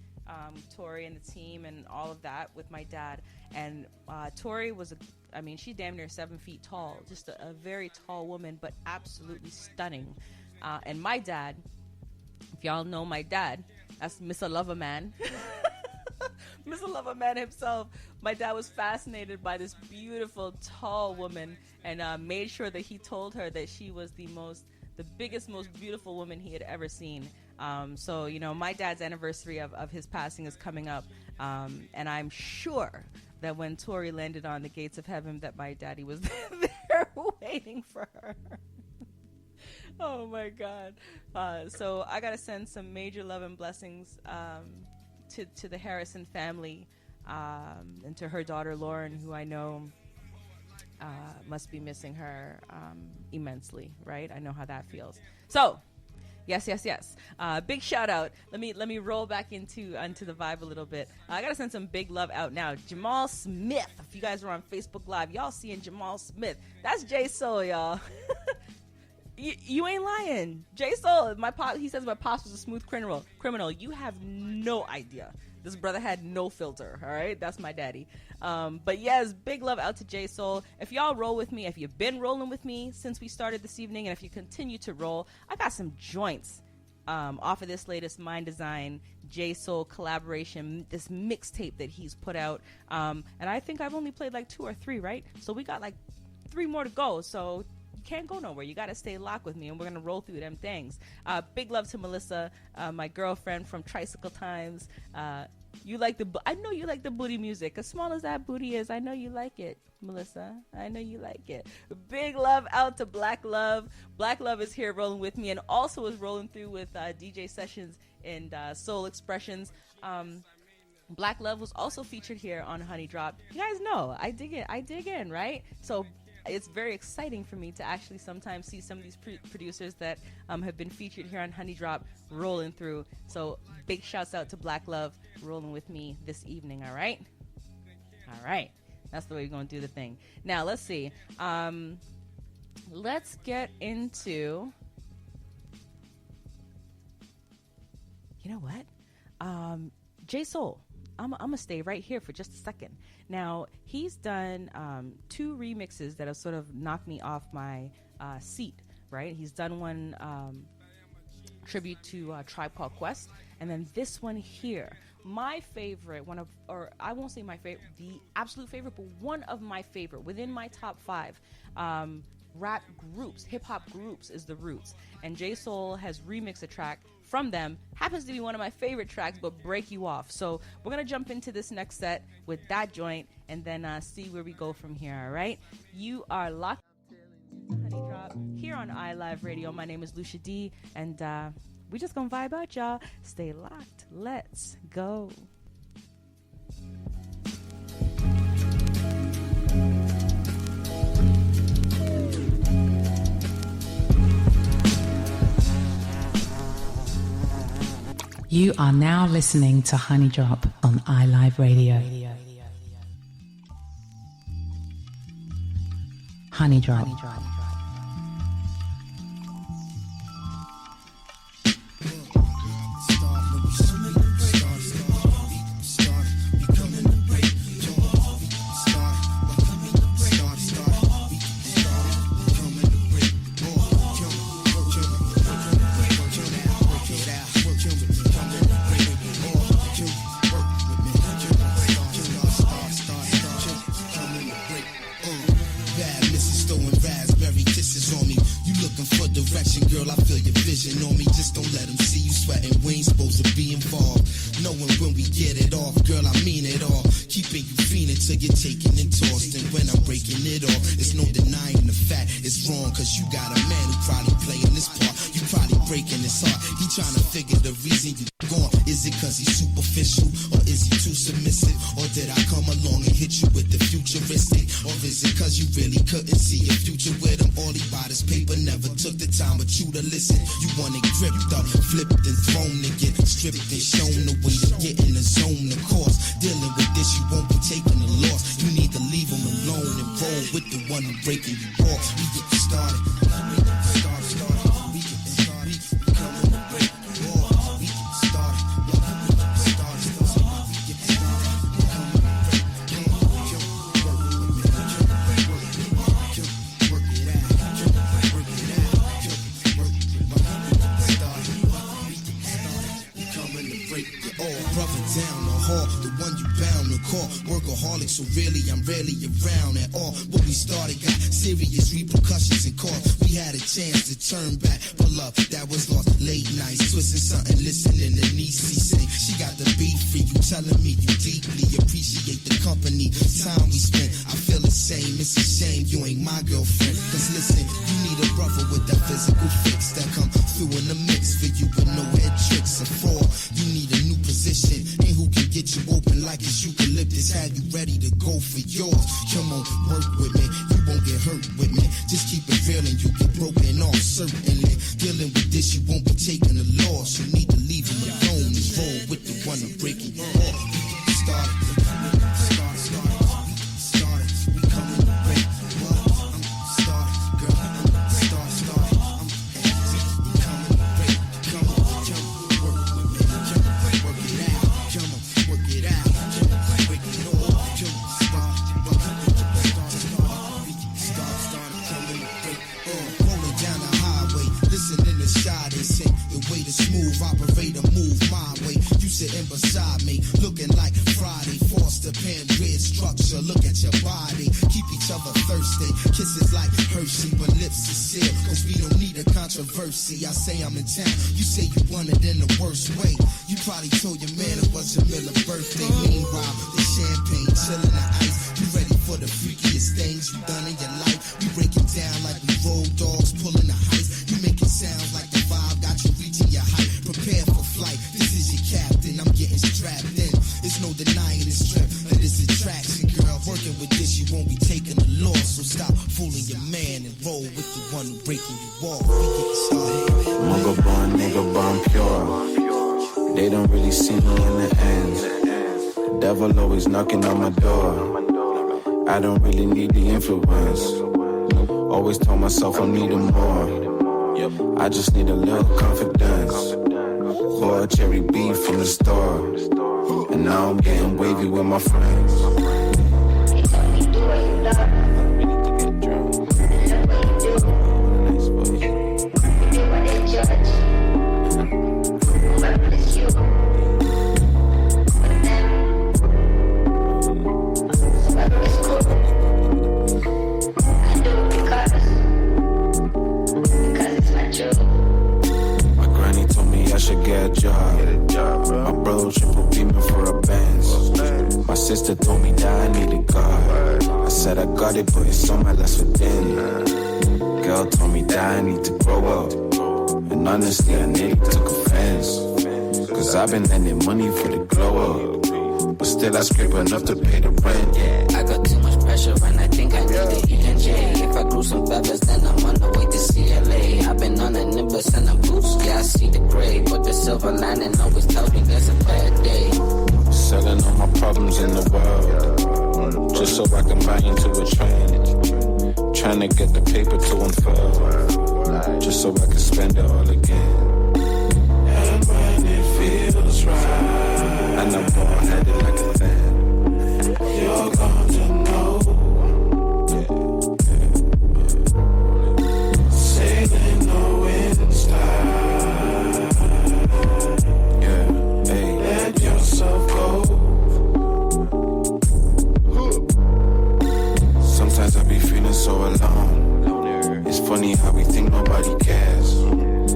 Tori and the team and all of that with my dad. And Tori was, she's damn near 7 feet tall, just a very tall woman, but absolutely stunning. And my dad, if y'all know my dad, that's Mr. Loverman. Mr. Loverman himself. My dad was fascinated by this beautiful, tall woman and made sure that he told her that she was the biggest, most beautiful woman he had ever seen. So, my dad's anniversary of his passing is coming up. And I'm sure that when Tori landed on the gates of heaven, that my daddy was there waiting for her. Oh, my God. So I got to send some major love and blessings to the Harrison family and to her daughter, Lauren, who I know must be missing her immensely, right? I know how that feels. So, yes. Big shout out. Let me roll back into the vibe a little bit. I gotta send some big love out now. Jamal Smith. If you guys are on Facebook Live, y'all seeing Jamal Smith. That's J Soul, y'all. You ain't lying. J Soul, he says my pops was a smooth criminal. You have no idea. This brother had no filter, all right? That's my daddy. But yes, big love out to J Soul. If y'all roll with me, if you've been rolling with me since we started this evening, and if you continue to roll, I got some joints off of this latest Mind Design J Soul collaboration, this mixtape that he's put out. And I think I've only played like 2 or 3, right? So we got like 3 more to go. So can't go nowhere. You got to stay locked with me, and we're going to roll through them things. Big love to Melissa, my girlfriend from Tricycle Times. I know you like the booty music. As small as that booty is, I know you like it, Melissa. I know you like it. Big love out to Black Love. Black Love is here rolling with me and also is rolling through with DJ sessions and Soul Expressions. Black Love was also featured here on Honey Drop. You guys know, I dig in, right? So it's very exciting for me to actually sometimes see some of these producers that have been featured here on Honey Drop rolling through. So big shouts out to Black Love rolling with me this evening, all right? All right. That's the way we're going to do the thing. Now, let's see. Let's get into... You know what? J Soul. I'm going to stay right here for just a second. Now, he's done 2 remixes that have sort of knocked me off my seat, right? He's done one tribute to Tribe Called Quest, and then this one here. My favorite, I won't say my favorite, the absolute favorite, but one of my favorite, within my top 5 rap groups, hip-hop groups is The Roots. And J Soul has remixed a track from them. Happens to be one of my favorite tracks, but Break You Off. So we're going to jump into this next set with that joint and then see where we go from here, all right? You are locked Honey Drop here on iLive Radio. My name is Lucia Dee, and we just going to vibe out, y'all. Stay locked. Let's go. You are now listening to Honey Drop on iLive Radio. Honey Drop. hall, the one you bound to call workaholic. So really, I'm rarely around at all. What we started got serious repercussions and cost. We had a chance to turn back, but love that was lost. Late nights, twisting something, listening to Niecy sing. She got the beat for you, telling me you deeply appreciate the company, time we spent. I feel the same. It's a shame you ain't my girlfriend. Cause listen, you need a brother with that physical fix that come through in the mix for you with no head tricks and fraud. You need a new position, and who can get you open like it's eucalyptus? Have you ready to go for yours? Come on, work with me. You won't get hurt with me. Just keep it real and you get broken off. Certainly, dealing with this, you won't be taking a loss. You need to leave him alone and roll with the one I'm breaking you off. Start it. Operator, move my way. You sitting beside me, looking like Friday. Foster pen, red structure. Look at your body. Keep each other thirsty. Kisses like Hershey, but lips are sealed. Cause we don't need a controversy. I say I'm in town. You say you want it in the worst way. You probably told your man it was your middle birthday. Meanwhile, the champagne chilling the ice. You ready for the freakiest things you done in your life? We breaking down like we road dogs pulling the heist. You making sounds like the vibe got you reaching your height. Prepare for flight, this is your captain, I'm getting strapped in. There's no denying the strength of this attraction, girl. Working with this, you won't be taking a loss. So stop fooling your man and roll with the one who breaking you off. We get started. Muggle born, nigga born pure. They don't really see me in the end. The devil always knocking on my door. I don't really need the influence. Always told myself I'm needing more. I just need a little confidence. Or a cherry beef from the store. And now I'm getting wavy with my friends. I should get a job. My bro triple beaming for a Benz. My sister told me that I needed God. I said I got it, but it's on my last for dinner. Girl told me that I need to grow up. And honestly, I nearly took offense. Cause I've been lending money for the glow up. But still I scrape enough to pay the rent. Yeah, I got too much pressure and I think I need the ENJ. If I grew some feathers, then I'm on the way to CLA. I've been on a nimbus and a boost, yeah, I see the gray. But the silver lining always tells me there's a bad day. Selling all my problems in the world, just so I can buy into a trend. Trying to get the paper to unfurl, just so I can spend it all again. And when it feels right, and I'm bald-headed like a fan, you're going to know. Sailing the wind style. Yeah, hey, let yourself go. Sometimes I be feeling so alone. It's funny how we think nobody cares,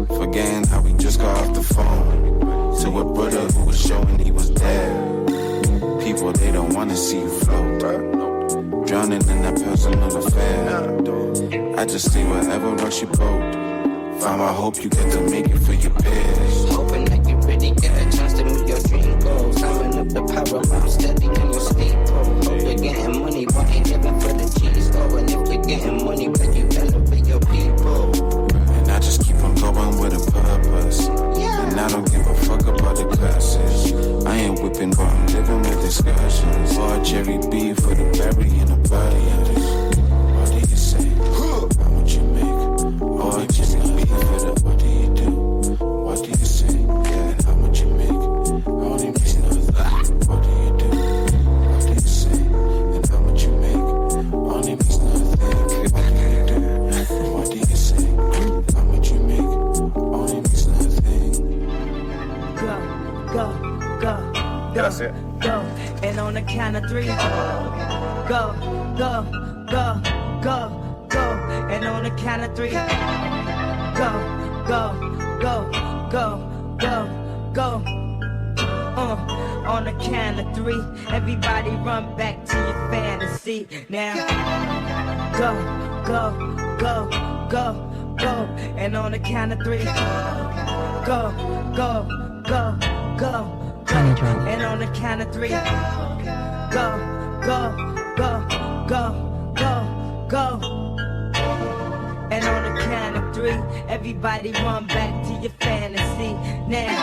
forgetting how we just got off the phone to a brother who was showing he was there. People, they don't wanna see you float, drowning in that personal affair. I just stay wherever rocks your boat. Find my hope you get to make it for your peers. Hoping that you really get a chance to meet your dream goals. Climbing up the paramount, steady in your steeple. Hope you're getting money, but ain't living for the cheese. Oh, and if you're getting money, but you elevate your people. And I just keep on going with a purpose. And I don't give a fuck about the classes. I ain't whipping, but I'm living with excursions. Or a cherry beef for the berry in a body. What do you say? How much you make? Or a cherry beef for the, what do you do? What do you say? Yeah, and how much you make? Only makes nothing. What do you do? What do you say? And how much you make? Only makes nothing. What do you do? What do you the count of three, go, go, go, go, go. And on the count of three, go, go, go, go, go, go. On the count of three, everybody run back to your fantasy. Now, go, go, go, go, go. And on the count of three, go, go, go, go. And on the count of three, go, go, go, go, go, go. And on the count of three, everybody run back to your fantasy. Now,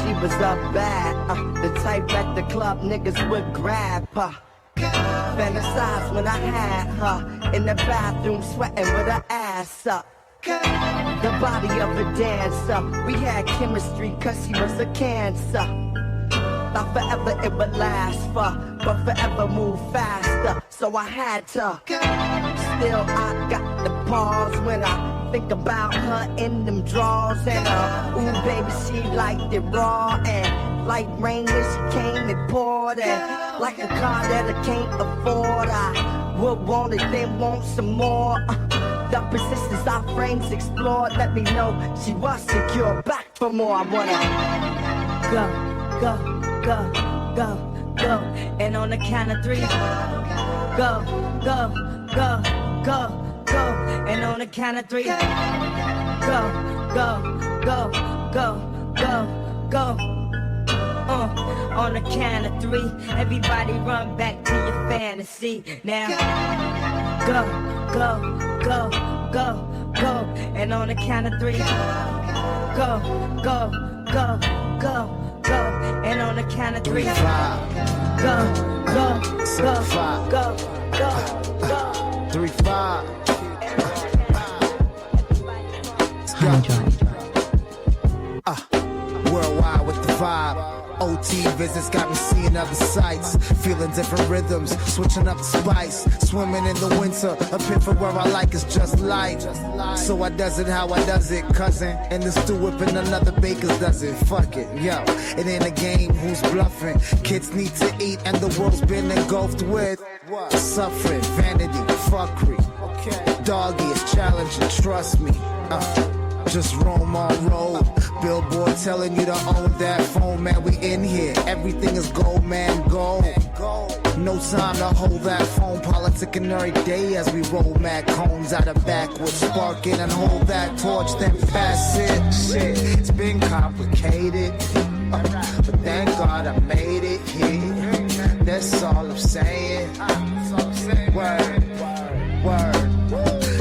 she was up bad, the type at the club niggas would grab her. Fantasize when I had her in the bathroom sweating with her ass up. The body of a dancer, we had chemistry cause she was a cancer. Thought forever it would last for, but forever move faster, so I had to. Still I got the pause when I think about her in them drawers. And ooh baby, she liked it raw. And like rain when she came and poured. And like a car that I can't afford, I would want it, then want some more. The persistence our frames explored let me know she was secure. Back for more, I wanna go, go, go, go, go. And on the count of three, go, go, go, go, go. And on the count of three, go, go, go, go, go, go. On the count of three, everybody run back to your fantasy. Now, go, go, go, go, go. And on the count of three, go, go, go, go, go. And on the count of three, go, go, go, go, go, go. 3, 5. Worldwide with the vibe. OT visits got me seeing other sights, feeling different rhythms, switching up the spice, swimming in the winter, a pit for where I like is just light. So I does it how I does it, cousin. In the stew whipping another baker's dozen. Fuck it, yo, it ain't a game, who's bluffing? Kids need to eat and the world's been engulfed with suffering, vanity, fuckery. Doggy is challenging, trust me. Just roam on road. Billboard telling you to own that phone, man. We in here. Everything is gold, man. Gold. No time to hold that phone. Politicking every day as we roll mad cones out of backwards. Sparking and hold that torch, then pass it. Shit, it's been complicated. But thank God I made it here. That's all I'm saying. Word, word.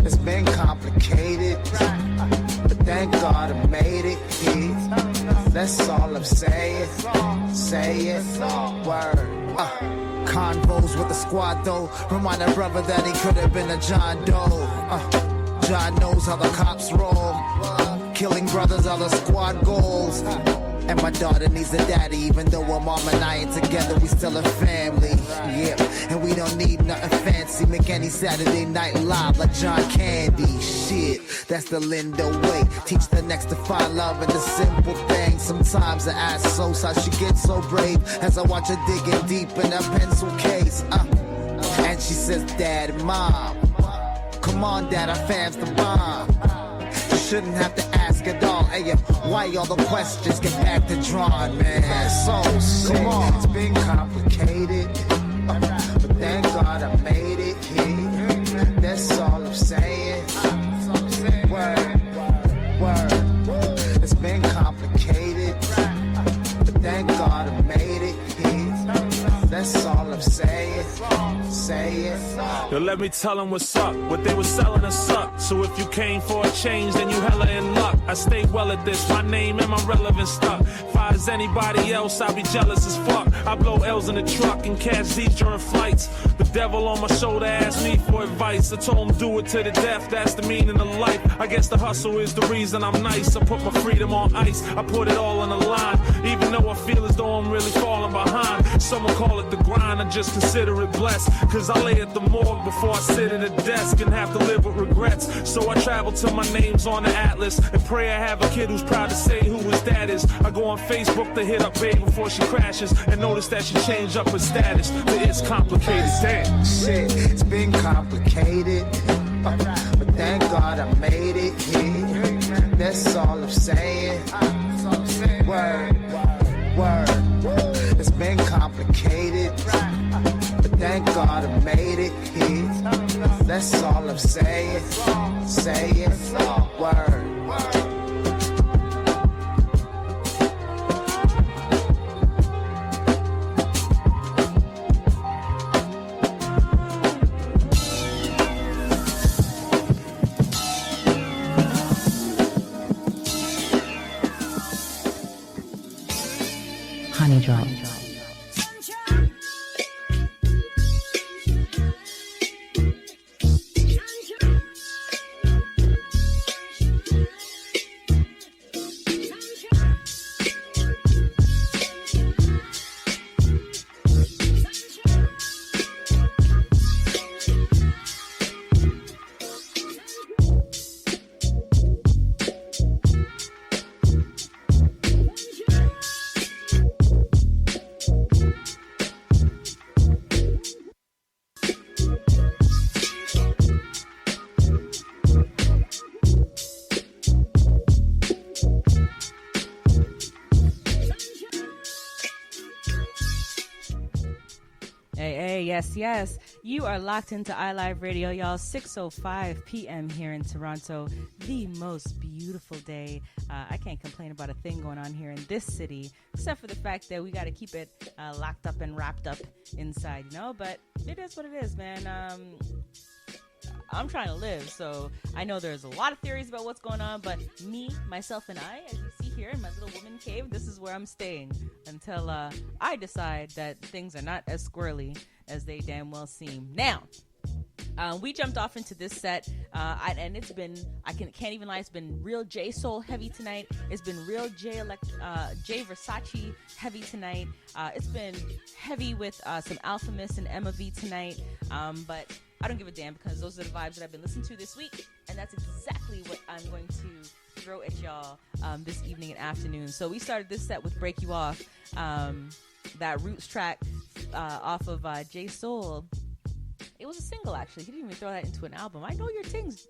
It's been complicated. Thank God I made it here. That's all I'm saying. Say it. Word. Convos with the squad though. Remind a brother that he could have been a John Doe. John knows how the cops roll. Killing brothers are the squad goals. And my daughter needs a daddy, even though her mom and I ain't together, we still a family. Yeah, and we don't need nothing fancy. Make any Saturday night live like John Candy. Shit, that's the Lindo way. Teach the next to find love in the simple things. Sometimes I ask so she gets so brave as I watch her digging deep in her pencil case. And she says, Dad and Mom, come on, Dad, our fam's the bomb. You shouldn't have to ask at all. Hey, why all the questions get back to drawing, man? So, come on, it's been complicated. But thank God I made it here. That's all I'm saying. Word, word. It's been complicated. But thank God I made it here. That's all I'm saying. Say it. Yo, let me tell them what's up. What they was selling us up. So if you came for a change, then you hella in luck. I stay well at this. My name and my relevance stuck. If I was anybody else, I'd be jealous as fuck. I blow L's in the truck and catch Z's during flights. The devil on my shoulder asked me for advice. I told him do it to the death. That's the meaning of life. I guess the hustle is the reason I'm nice. I put my freedom on ice. I put it all on the line. Even though I feel as though I'm really falling behind. Someone call it the grind. I just consider it blessed. Cause I lay at the morgue book before I sit at a desk and have to live with regrets. So I travel till my name's on the atlas and pray I have a kid who's proud to say who his dad is. I go on Facebook to hit up babe before she crashes and notice that she changed up her status to it's complicated. Damn. Shit, it's been complicated, but thank God I made it here. That's all I'm saying. Word, word. It's been complicated, but thank God I made it here. That's all I'm saying. Saying, word. Honey Drop. Yes. You are locked into iLive Radio, y'all. 6:05 p.m. here in Toronto. The most beautiful day. I can't complain about a thing going on here in this city, except for the fact that we got to keep it locked up and wrapped up inside, you know? But it is what it is, man. I'm trying to live, so I know there's a lot of theories about what's going on, but me, myself, and I, as you see here in my little woman cave, this is where I'm staying until I decide that things are not as squirrely as they damn well seem. Now, we jumped off into this set, and it's been, can't even lie, it's been real J Soul heavy tonight. It's been real J Versace heavy tonight. It's been heavy with some Alpha Miss and Emma V tonight, but I don't give a damn because those are the vibes that I've been listening to this week, and that's exactly what I'm going to throw at y'all this evening and afternoon. So we started this set with Break You Off, that Roots track off of J Soul. It was a single, actually. He didn't even throw that into an album. I know your things.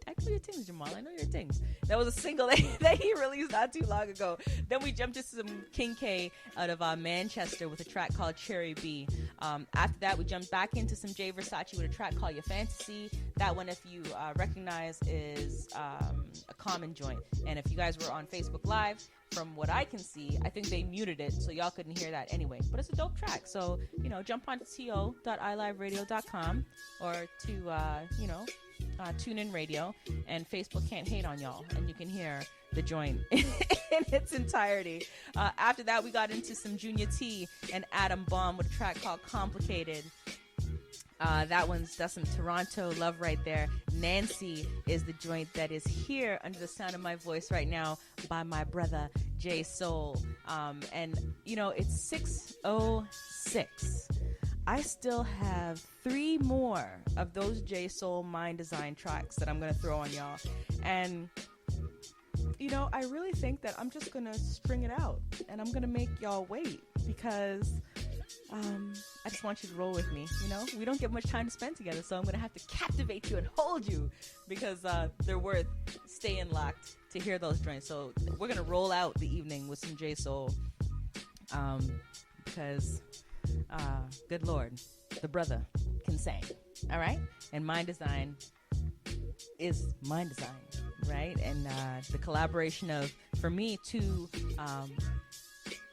Jamal. I know your things. That was a single that he released not too long ago. Then we jumped into some King K out of Manchester with a track called Cherry B. After that, we jumped back into some J Versace with a track called Your Fantasy. That one, if you recognize, is a common joint. And if you guys were on Facebook Live, from what I can see, I think they muted it, so y'all couldn't hear that anyway. But it's a dope track, so, jump on to to.iliveradio.com or to, TuneIn Radio, and Facebook can't hate on y'all, and you can hear the joint in its entirety. After that, we got into some Junior T and Adam Bomb with a track called Complicated. That's some Toronto love right there. Nancy is the joint that is here under the sound of my voice right now by my brother J Soul. And it's 6:06. I still have 3 more of those J Soul Mind Design tracks that I'm gonna throw on y'all. And I really think that I'm just gonna string it out and I'm gonna make y'all wait because I just want you to roll with me. We don't get much time to spend together, so I'm gonna have to captivate you and hold you because they're worth staying locked to hear those joints. So we're gonna roll out the evening with some J Soul, because good Lord, the brother can sing. All right, and Mind Design is Mind Design, right? And the collaboration of, for me, 2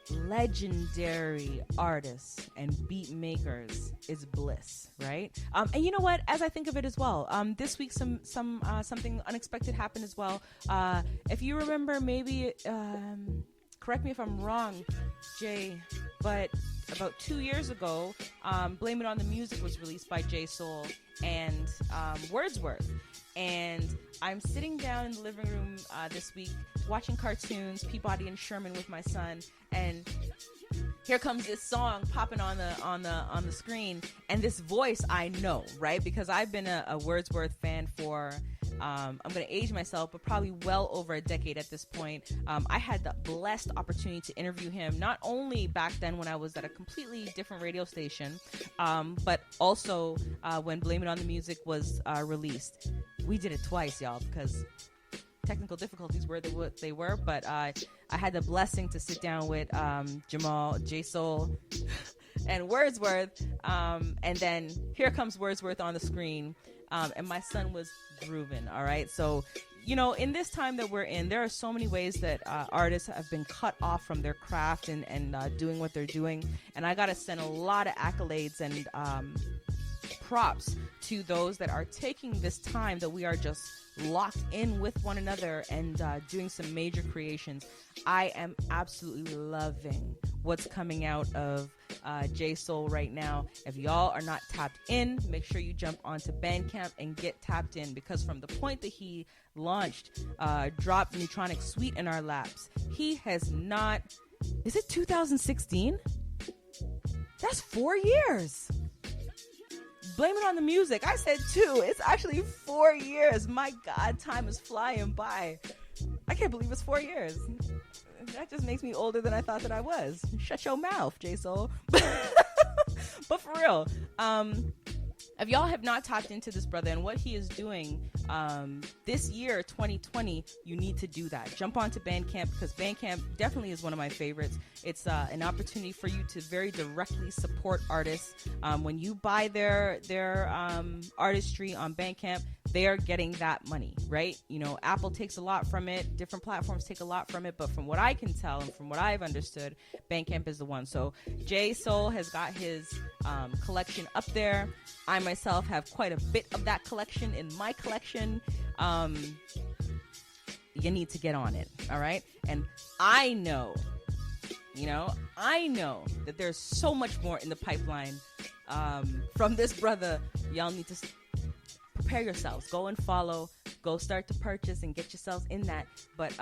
legendary artists and beat makers is bliss, right? And you know what? As I think of it as well, this week something unexpected happened as well. If you remember, maybe correct me if I'm wrong, Jay, but about 2 years ago, Blame It on the Music was released by J Soul and Wordsworth. And I'm sitting down in the living room this week watching cartoons, Peabody and Sherman with my son, and here comes this song popping on the screen, and this voice I know, right? Because I've been a Wordsworth fan for I'm going to age myself, but probably well over a decade at this point. I had the blessed opportunity to interview him, not only back then when I was at a completely different radio station, but also when Blame It on the Music was released. We did it twice, y'all, because technical difficulties were what they were, but I had the blessing to sit down with Jamal, J Soul, and Wordsworth, and then here comes Wordsworth on the screen, and my son was grooving. All right, so in this time that we're in, there are so many ways that artists have been cut off from their craft and doing what they're doing, and I gotta send a lot of accolades and props to those that are taking this time that we are just locked in with one another and doing some major creations. I am absolutely loving what's coming out of J Soul right now. If y'all are not tapped in, make sure you jump onto Bandcamp and get tapped in, because from the point that he launched, dropped Neutronic Suite in our laps, he has not... Is it 2016? That's 4 years. Blame It on the Music. I said 2. It's actually 4 years. My God, time is flying by. I can't believe it's 4 years. That just makes me older than I thought that I was. Shut your mouth, J Soul. But for real, if y'all have not tapped into this brother and what he is doing this year, 2020, you need to do that. Jump onto Bandcamp, because Bandcamp definitely is one of my favorites. It's an opportunity for you to very directly support artists. When you buy their artistry on Bandcamp, they are getting that money, right? Apple takes a lot from it. Different platforms take a lot from it. But from what I can tell and from what I've understood, Bandcamp is the one. So J Soul has got his collection up there. I myself have quite a bit of that collection in my collection. You need to get on it, all right? And I know that there's so much more in the pipeline from this brother. Y'all need to prepare yourselves. Go and follow. Go start to purchase and get yourselves in that. But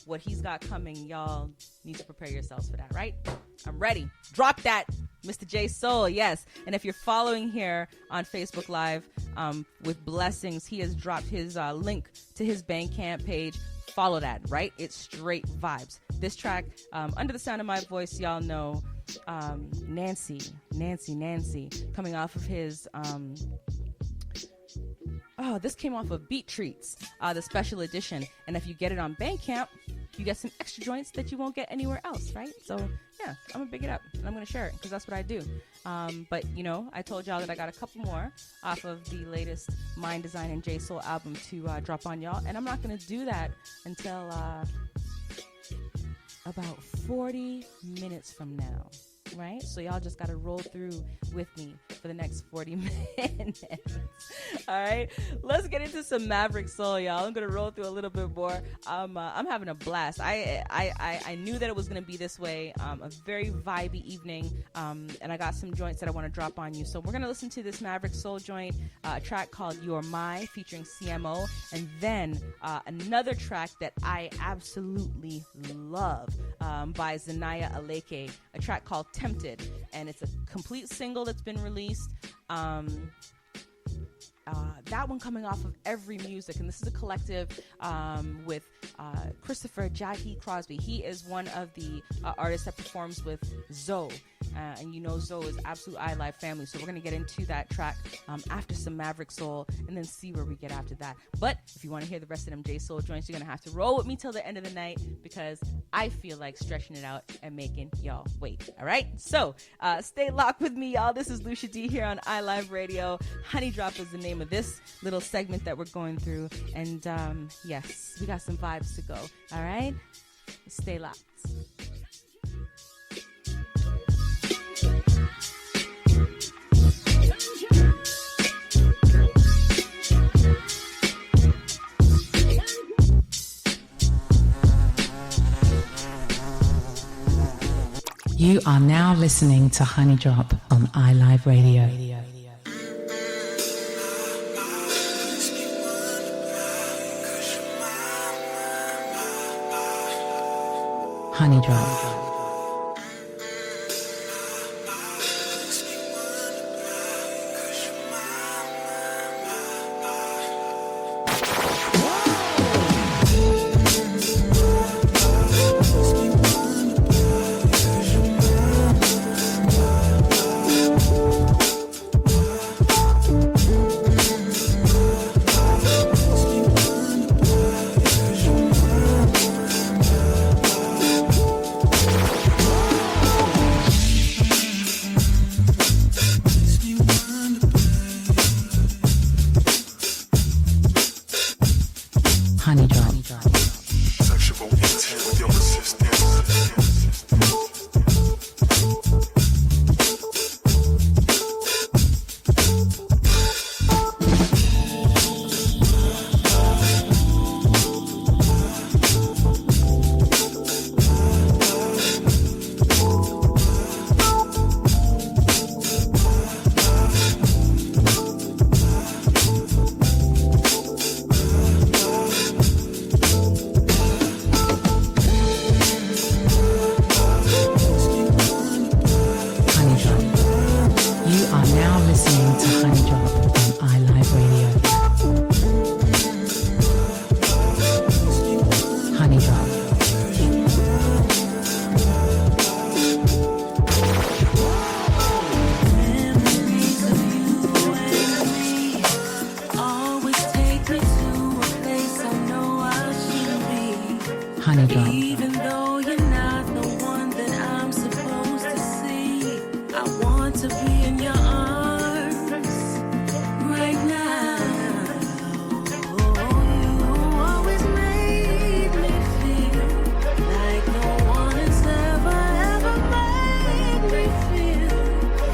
what he's got coming, y'all need to prepare yourselves for that, right? I'm ready. Drop that, Mr. J Soul, yes. And if you're following here on Facebook Live with blessings, he has dropped his link to his Bandcamp page. Follow that, right? It's straight vibes. This track, Under the Sound of My Voice, y'all know Nancy, coming off of his... this came off of Beat Treats, the special edition. And if you get it on Bandcamp, you get some extra joints that you won't get anywhere else, right? So, yeah, I'm going to big it up, and I'm going to share it, because that's what I do. But, I told y'all that I got a couple more off of the latest Mind Design and J Soul album to drop on y'all. And I'm not going to do that until about 40 minutes from now. Right? So y'all just got to roll through with me for the next 40 minutes. All right? Let's get into some Maverick Soul, y'all. I'm going to roll through a little bit more. I'm having a blast. I knew that it was going to be this way. A very vibey evening. And I got some joints that I want to drop on you. So we're going to listen to this Maverick Soul joint, a track called You're My, featuring CMO. And then another track that I absolutely love by Zanaya Aleke, a track called Tempted, and it's a complete single that's been released. That one coming off of Every Music, and this is a collective with Christopher Jackie Crosby. He is one of the artists that performs with Zoe, and Zoe is absolute iLive family. So we're gonna get into that track after some Maverick Soul, and then see where we get after that. But if you want to hear the rest of them J Soul joints, you're gonna have to roll with me till the end of the night, because I feel like stretching it out and making y'all wait. All right, so stay locked with me, y'all. This is Lucia Dee here on iLive Radio. Honey Drop is the name of this little segment that we're going through, and yes, we got some vibes to go. All right, stay locked. You are now listening to Honey Drop on iLive Radio. Honey Drop. Honey Drop. Even though you're not the one that I'm supposed to see, I want to be in your arms right now. You always made me feel like no one has ever made me feel.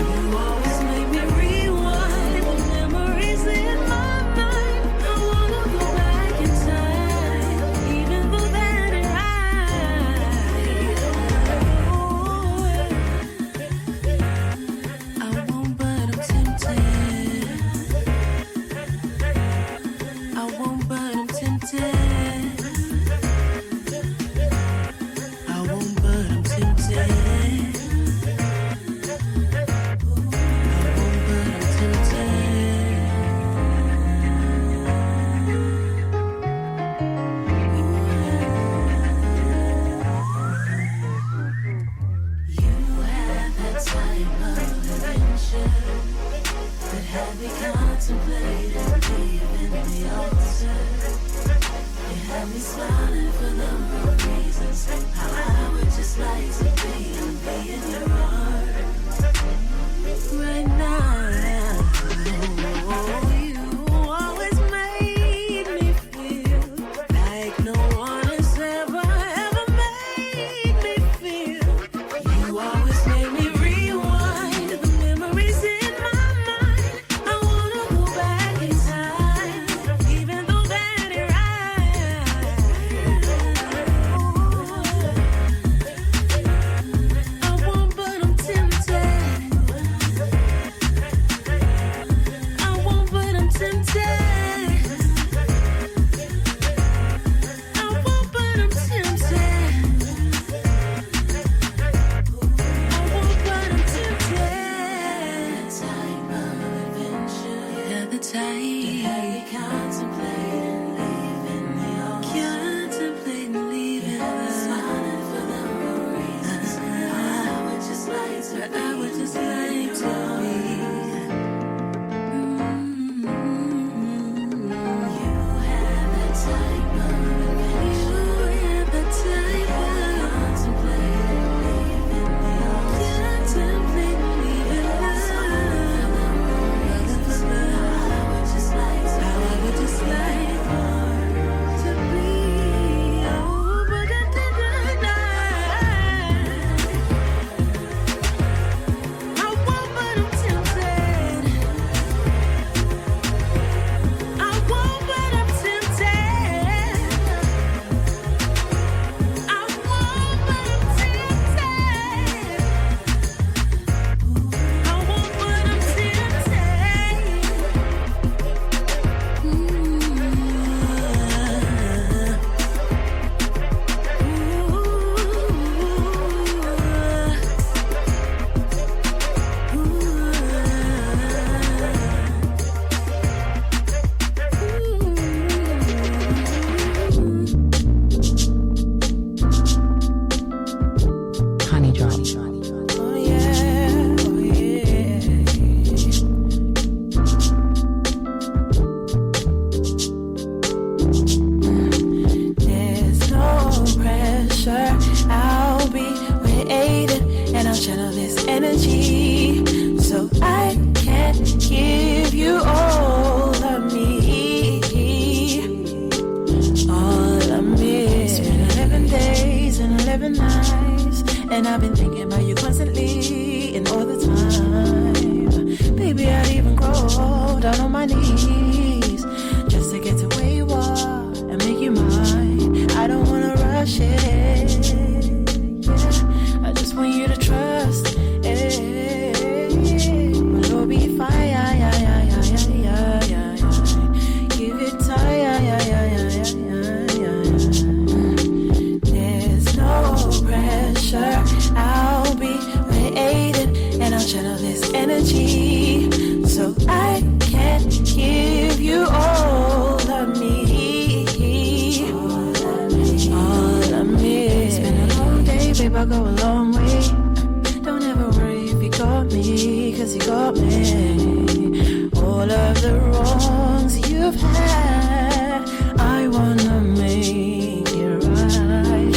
You always make me rewind the memories in my mind. I wanna go back in time, even though that it I won't, but I'm tempted. I won't, but I'm tempted. I won't, but I'm tempted. That had me contemplating leaving the altar. You had me smiling for the wrong reasons. How I would just like to be in your arms right now. You always made me feel like no one has ever made me feel. You always made me rewind the memories in my mind. I wanna go back in time, even though that it I won't, but I'm tempted. I won't, but I'm tempted. I won't, but I'm tempted. The type contemplating leaving the altar. Contemplating leaving the smiling for the wrong reasons. I would just like to be. You have that type of adventure. You have that type of contemplating leaving the altar. Contemplating leaving the Honey Drop. There's no pressure. I'll be created and I'll channel this energy so I can give you all of me. All of me. It's been 11 days and 11 nights, and I've been thinking about you constantly and all the time. Baby, I'd even grow down on my knees just to get to where you are and make you mine. I don't wanna rush it, yeah. I just want you to trust it. We'll be fine, give it time, There's no pressure. I'll be created and I'll channel this energy so I can give you all of me. All of me. It's been a long day, babe, I'll go a long way. Don't ever worry if you got me, 'cause you got me. All of the wrongs you've had, I wanna make it right.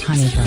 Honey Drop.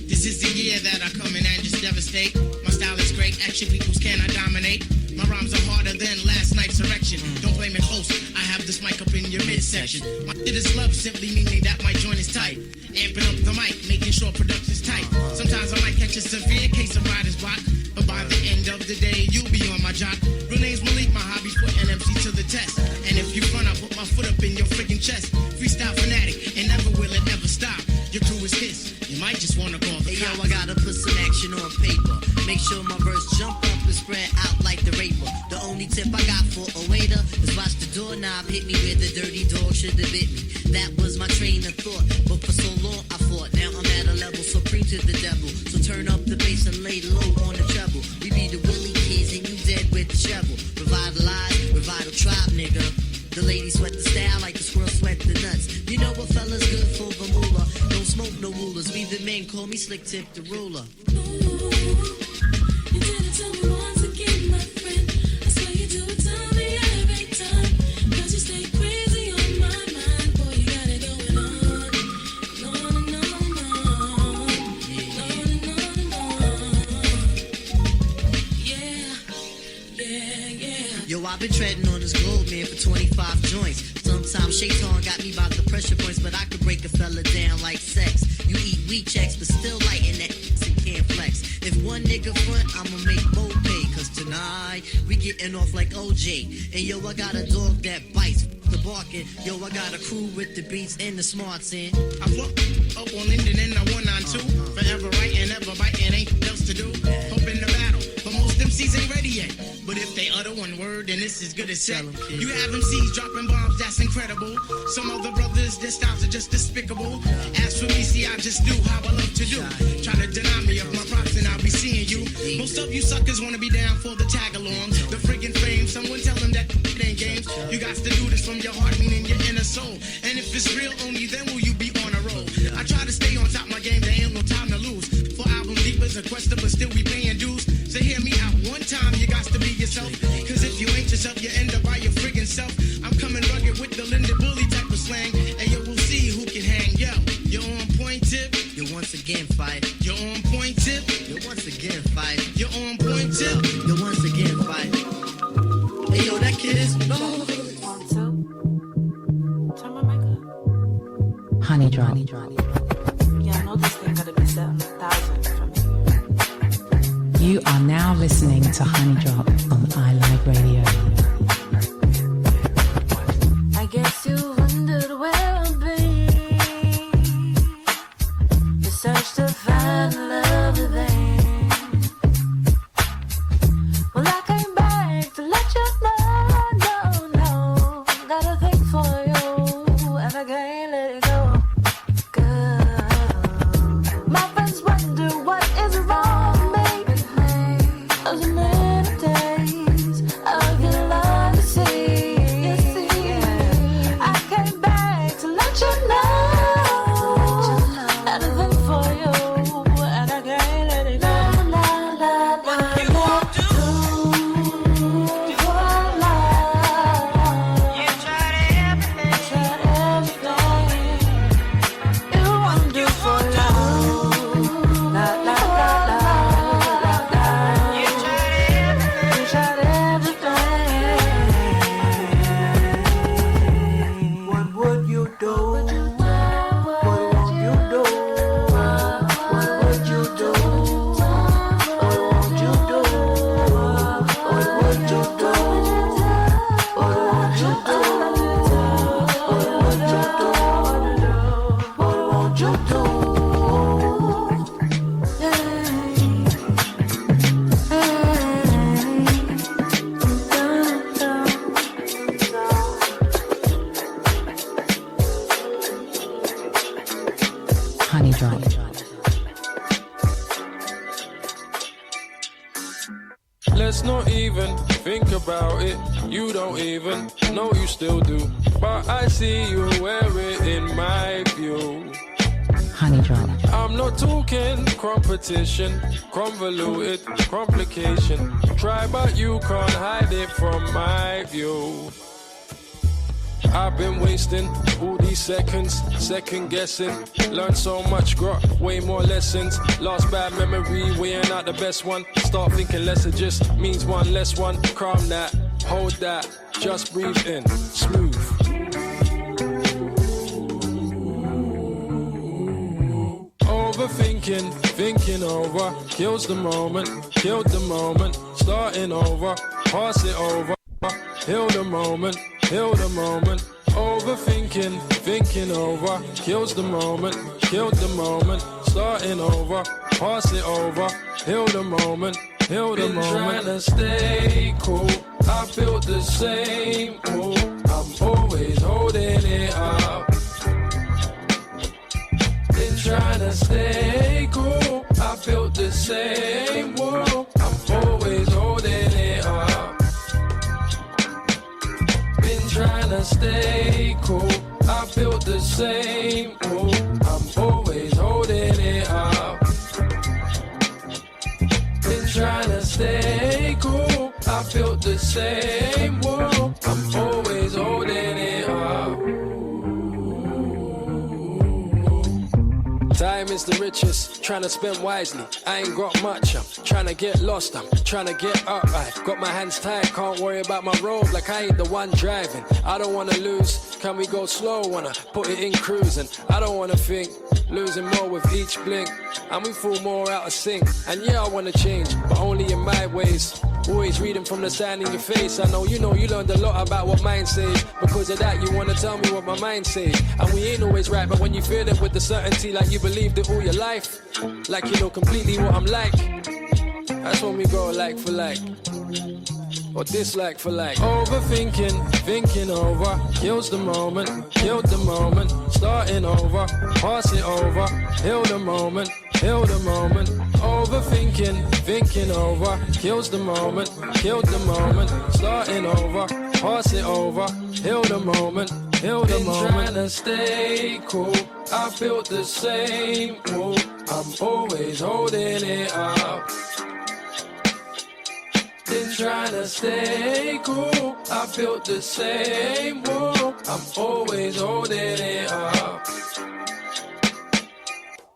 This is the year that I come in and just devastate. My style is great, action equals can I dominate? My rhymes are harder than last night's erection. Don't blame it close, I have this mic up in your midsection. My shit is love, simply meaning that my joint is tight. Amping up the mic, making sure production's tight. Sometimes I might catch a severe case of writer's block, but by the end of the day, you'll be on my jock. Real name's Malik, my hobby putting MC to the test. And if you front, I put my foot up in your freaking chest. Freestyle fanatic, and never will it ever stop. Your crew is his, you might just wanna call the cops. Yo, I gotta put some action on paper. Make sure my verse jump up and spread out like the raper. The only tip I got for a waiter is watch the doorknob hit me where the dirty dog should have bit me. That was my train of thought, but for so long I fought. Now I'm at a level supreme to the devil. So turn up the bass and lay low on the treble. We be the Willie kids and you dead with the shovel. Revitalize, revital tribe, nigga. The ladies sweat the style like the squirrel sweat the nuts. You know what fella's good for the moolah. Don't smoke no rulers. We the men, call me Slick Tip the ruler. You didn't tell me once again, my friend. I swear you do it, tell me every time. 'Cause you stay crazy on my mind. Boy, you got it going on. On and on and on. On and on and on. Yeah, yeah, yeah. Yo, I've been treading on this gold, man, for 25 joints. Sometimes Shaitan got me by the pressure points, but I could break a fella down like sex. You eat wheat checks, but still lighting that and can't flex. If one nigga front, I'ma make both pay. 'Cause tonight, we getting off like OJ. And yo, I got a dog that bites the barking. Yo, I got a crew with the beats and the smarts in. I fuck up on Linden and I 192. Forever writing, ever biting, ain't else to do. Hope in the battle, but most MCs ain't ready yet. But if they utter one word, then it's as good as set. You have MCs dropping bombs, that's incredible. Some other brothers, their styles are just despicable. As for me, see, I just do how I love to do. Try to deny me of my props and I'll be seeing you. Most of you suckers wanna be down for the tag along. The friggin' fame, someone tell them that it ain't games. You got to do this from your heart, meaning your inner soul. And if it's real, only then will you be on a roll. I try to stay on top of my game, there ain't no time to lose. For albums deep as a quester, but still we paying dues. So hear me out one time, you got to be yourself. 'Cause if you ain't yourself, you end up by your friggin' self. I'm coming rugged with the Linda Bully type of slang. And yo, we'll see who can hang. Yo, you're on point tip. You're once again fight. You're on point tip. You're once again fight. You're on point tip. You're once again fight. Hey yo, that kid is no. Honey Drop. Yeah, I know this thing gotta be set on 1,000 from here. You are now listening to Honey Drop on iLive Radio. I guess you wondered where I've been. You searched to find love within. Well, I came back to let you know, no, got a thing for you, and I can't let it go. My friends wonder what is wrong with me. 'Cause many days I get lost to see. I came back to let you know anything for you, and I can't let it go. What you won't do for love. You tried everything. You won't do for love. You tried everything. What would you do? What won't you do? What would you do? What won't you do? What would you do? What won't you do? What would you do? What won't you do? Honey Drop. Let's not even think about it. You don't even know you still do. But I see you wear it in my view. Honey Drop. I'm not talking competition, convoluted complication. Try but you can't hide it from my view. I've been wasting all these seconds, second guessing. Learned so much, got way more lessons. Lost bad memory, we ain't not the best one. Start thinking lesser just means one less one. Calm that, hold that, just breathe in, smooth. Overthinking, thinking over, kills the moment, killed the moment. Starting over, pass it over, heal the moment. Heal the moment, overthinking, thinking over, kills the moment, killed the moment, starting over, pass it over, heal the moment, heal the moment. Trying to stay cool, I built the same wall, I'm always holding it up. Been trying to stay cool, I built the same wall, I'm always holding it up. Trying to stay cool, I built the same wall, I'm always holding it up. Been trying to stay cool, I built the same wall, I'm always holding it up. Time is the richest, trying to spend wisely. I ain't got much, I'm trying to get lost, I'm trying to get up. I got my hands tied, can't worry about my road like I ain't the one driving. I don't wanna lose, can we go slow? Wanna put it in cruising. I don't wanna think, losing more with each blink. And we fall more out of sync. And yeah, I wanna change, but only in my ways. Always reading from the sign in your face. I know you learned a lot about what mine says. Because of that, you wanna tell me what my mind says. And we ain't always right, but when you feel it with the certainty, like you believed it all your life, like you know completely what I'm like, that's when we go like for like, or dislike for like. Overthinking, thinking over, kills the moment, killed the moment, starting over, pass it over, heal the moment, heal the moment. Overthinking, thinking over, kills the moment, killed the moment, starting over, pass it over, heal the moment, heal the moment. Trying to stay cool, I built the same wall, I'm always holding it up. Been trying to stay cool, I built the same wall, I'm always holding it up.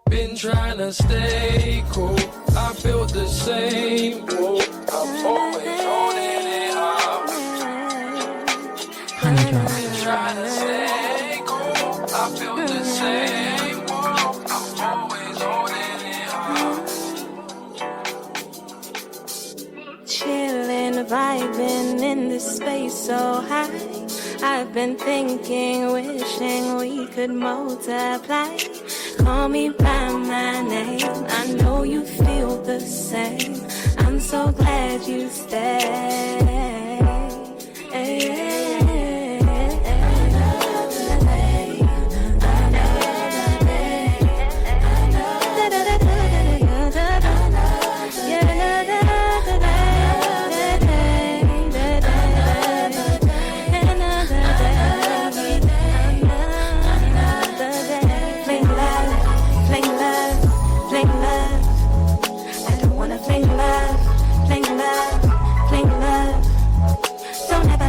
Been trying to stay cool, I built the same wall, I'm always holding it up. Been trying to stay cool, I built the same wall, I'm always holding it up. Chillin', vibing in this space so high. I've been thinking, wishing we could multiply. Call me by my name, I know you feel the same. I'm so glad you stayed.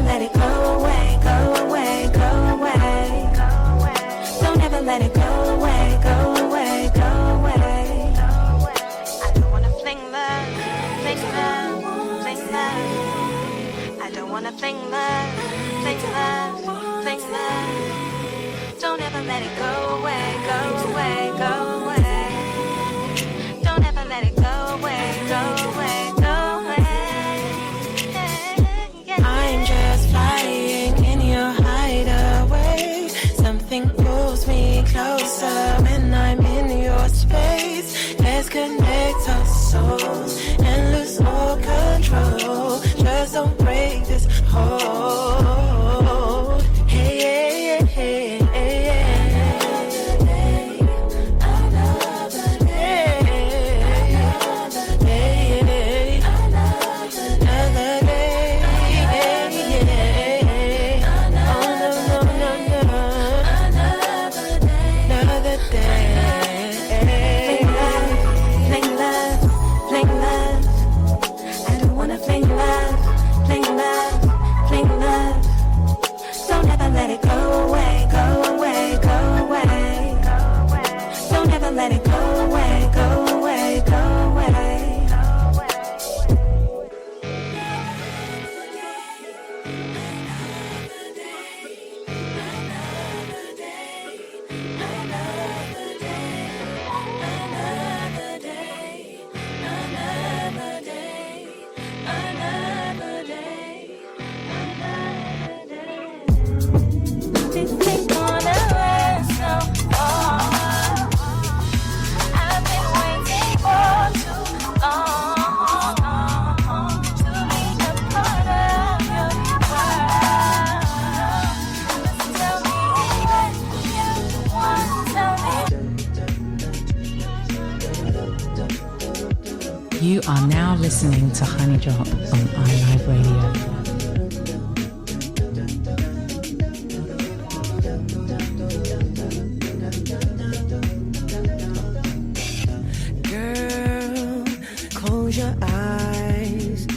Let it go away, go away, go away. I don't wanna fling love, fling love, fling love. I don't wanna fling love, fling love, fling love. Don't ever let it go away, go away, go away. Don't ever let it go away, go away, go away. I'm just flying in your hideaway. Something pulls me closer when I'm in your space. Let's connect our souls and lose all control. Just don't break this hold. Hey, hey, hey, hey, hey. Don't let it go away, go away, go away. You are now listening to Honey Drop on iLive Radio. Girl, close your eyes.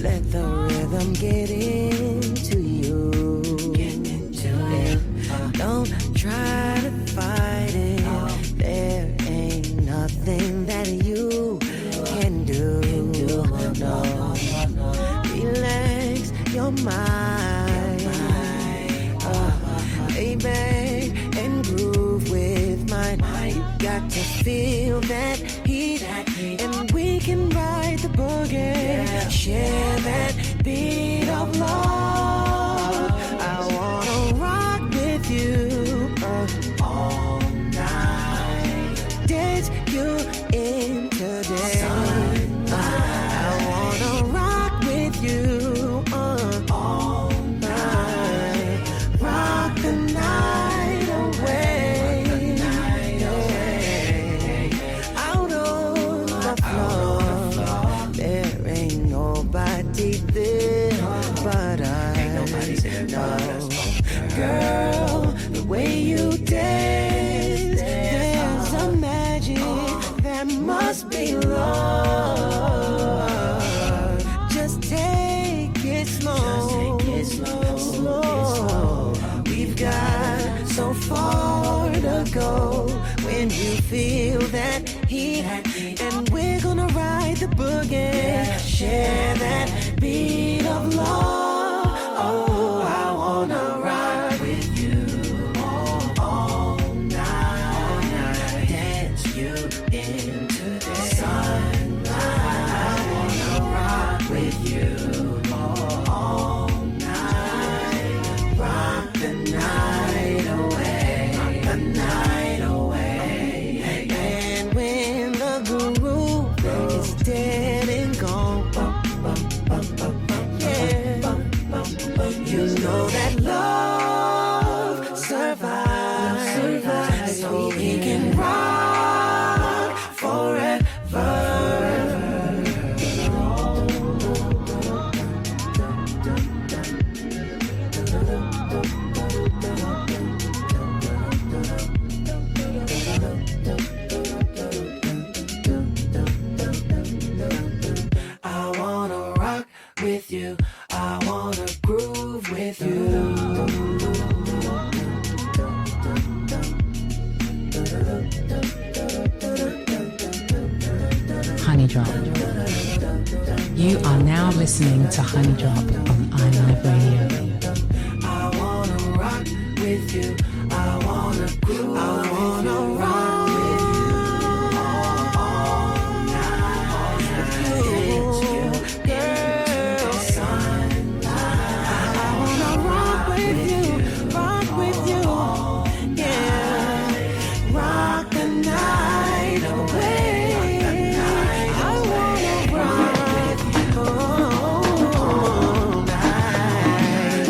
Let the rhythm get into you. Don't try to fight it. There ain't nothing that you can do. No. Relax your mind, baby, and groove with mine. You got to feel that heat, and we can ride the boogie, share that beat of love. I wanna rock with you all night, dance you in today. I wanna rock with you all night, rock the night away. Out on the floor, there ain't nobody there but I. Girl, the way you dance, there's a magic that must be love. Just take it slow, slow. We've got so far to go when you feel that heat, and we're gonna ride the boogie, share that beat of love. Oh, I wanna ride with you all night, dance you into the sunlight. I wanna rock with you all night, rock the night away, the night away. And when the groove is dead and gone, yeah, you know that love survives, so we can rock forever. I wanna rock with you, I wanna groove with you. Honey Drop. You are now listening to Honey Drop on iLive Radio. I wanna rock with you, I wanna groove, I wanna rock with you all night. Dance you, girl, sunlight. I wanna rock with you, yeah. Rock the night away. I wanna rock all night.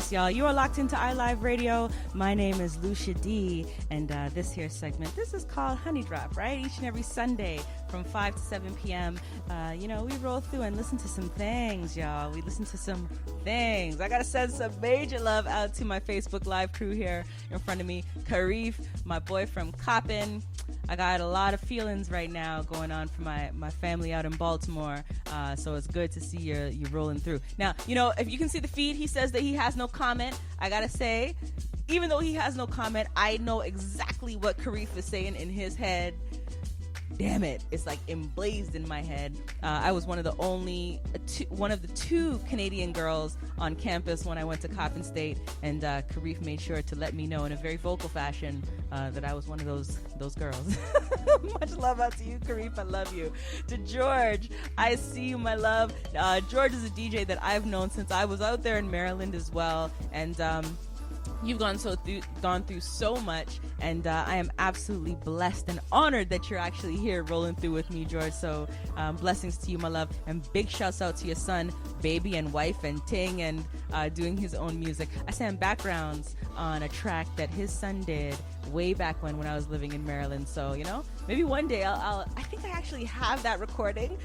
Yes, y'all, you are locked into iLive Radio. My name is Lucia Dee, and this here segment, this is called Honey Drop, right? Each and every Sunday from 5 to 7 p.m., we roll through and listen to some things, y'all. We listen to some things. I gotta send some major love out to my Facebook Live crew here in front of me. Karif, my boy from Coppin. I got a lot of feelings right now going on for my family out in Baltimore, so it's good to see you rolling through. Now, if you can see the feed, he says that he has no comment. I gotta say, even though he has no comment, I know exactly what Karif is saying in his head. Damn it, it's like emblazed in my head. I was one of the two Canadian girls on campus when I went to Coppin State, and Karif made sure to let me know in a very vocal fashion that I was one of those girls. Much love out to you, Karif. I love you. To George, I see you, my love. George is a DJ that I've known since I was out there in Maryland as well, and you've gone through so much, and I am absolutely blessed and honored that you're actually here rolling through with me, George. So blessings to you, my love, and big shouts out to your son, baby, and wife, and Ting, and doing his own music. I sang backgrounds on a track that his son did way back when I was living in Maryland. So maybe one day I think I actually have that recording.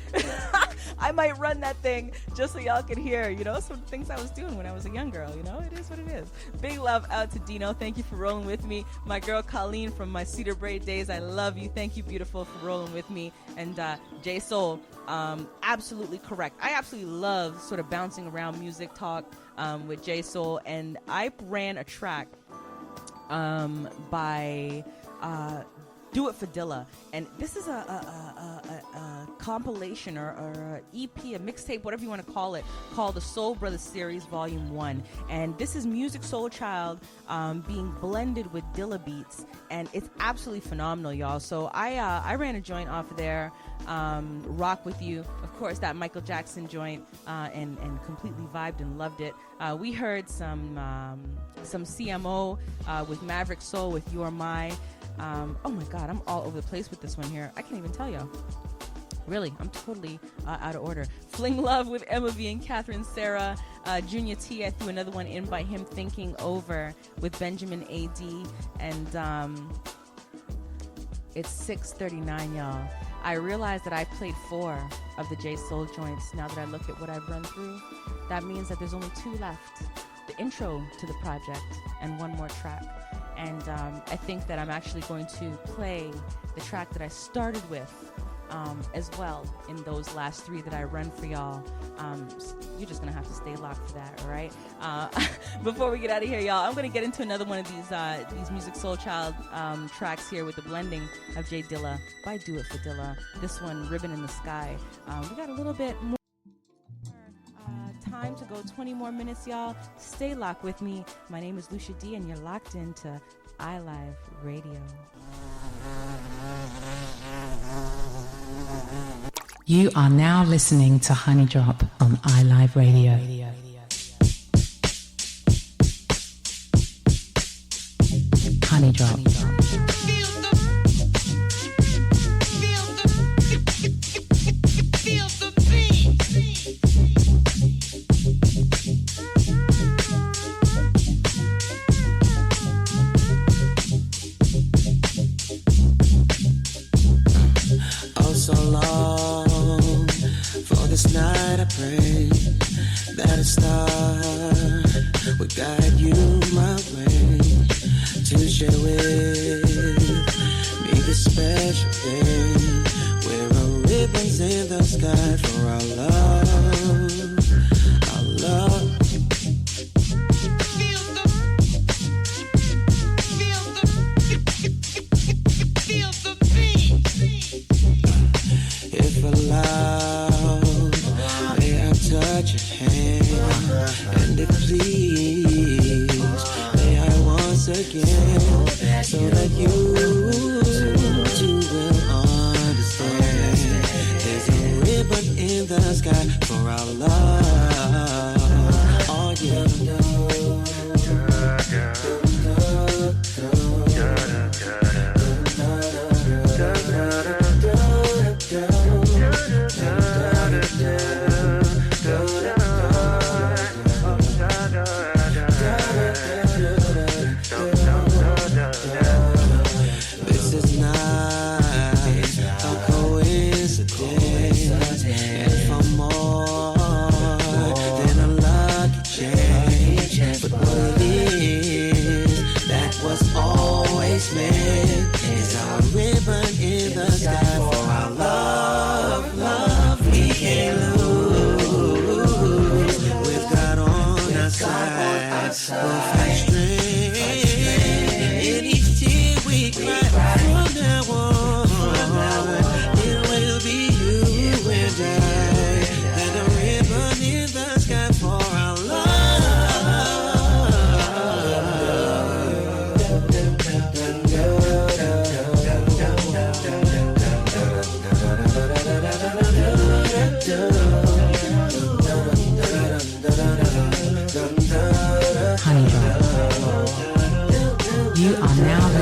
I might run that thing just so y'all can hear some things I was doing when I was a young girl. It is what it is. Big love out to Dino. Thank you for rolling with me. My girl Colleen from my Cedar Braid days, I love you. Thank you, beautiful, for rolling with me. And J Soul, absolutely correct. I absolutely love sort of bouncing around music talk with J Soul, and I ran a track by Do It for Dilla, and this is a compilation or a EP, a mixtape, whatever you want to call it, called the Soul Brothers Series Volume 1, and this is Music Soul Child being blended with Dilla beats, and it's absolutely phenomenal, y'all. So I ran a joint off of there, Rock With You, of course, that Michael Jackson joint, and completely vibed and loved it. We heard some CMO with Maverick Soul with You Are My. Oh my God, I'm all over the place with this one here. I can't even tell y'all. Really, I'm totally out of order. Fling Love with Emma V and Catherine Sarah. Junior T, I threw another one in by him, Thinking Over with Benjamin A.D. And it's 6:39, y'all. I realized that I played 4 of the J Soul joints. Now that I look at what I've run through, that means that there's only 2 left. The intro to the project and one more track. And I think that I'm actually going to play the track that I started with as well in those last 3 that I run for y'all. You're just going to have to stay locked for that, all right? Before we get out of here, y'all, I'm going to get into another one of these Music Soul Child tracks here with the blending of J Dilla by Do It for Dilla. This one, Ribbon in the Sky. We got a little bit more time to go, 20 more minutes, y'all. Stay locked with me. My name is Lucia Dee, and you're locked into iLive Radio. You are now listening to Honey Drop on iLive Radio. Honey Drop. So long for this night, I pray that a star would guide you my way to share with me this special day where our ribbons in the sky for our love, our love. If allowed, may I touch your hand? And if please, may I once again, so that you too will understand. There's a ribbon in the sky for our love. Oh yeah.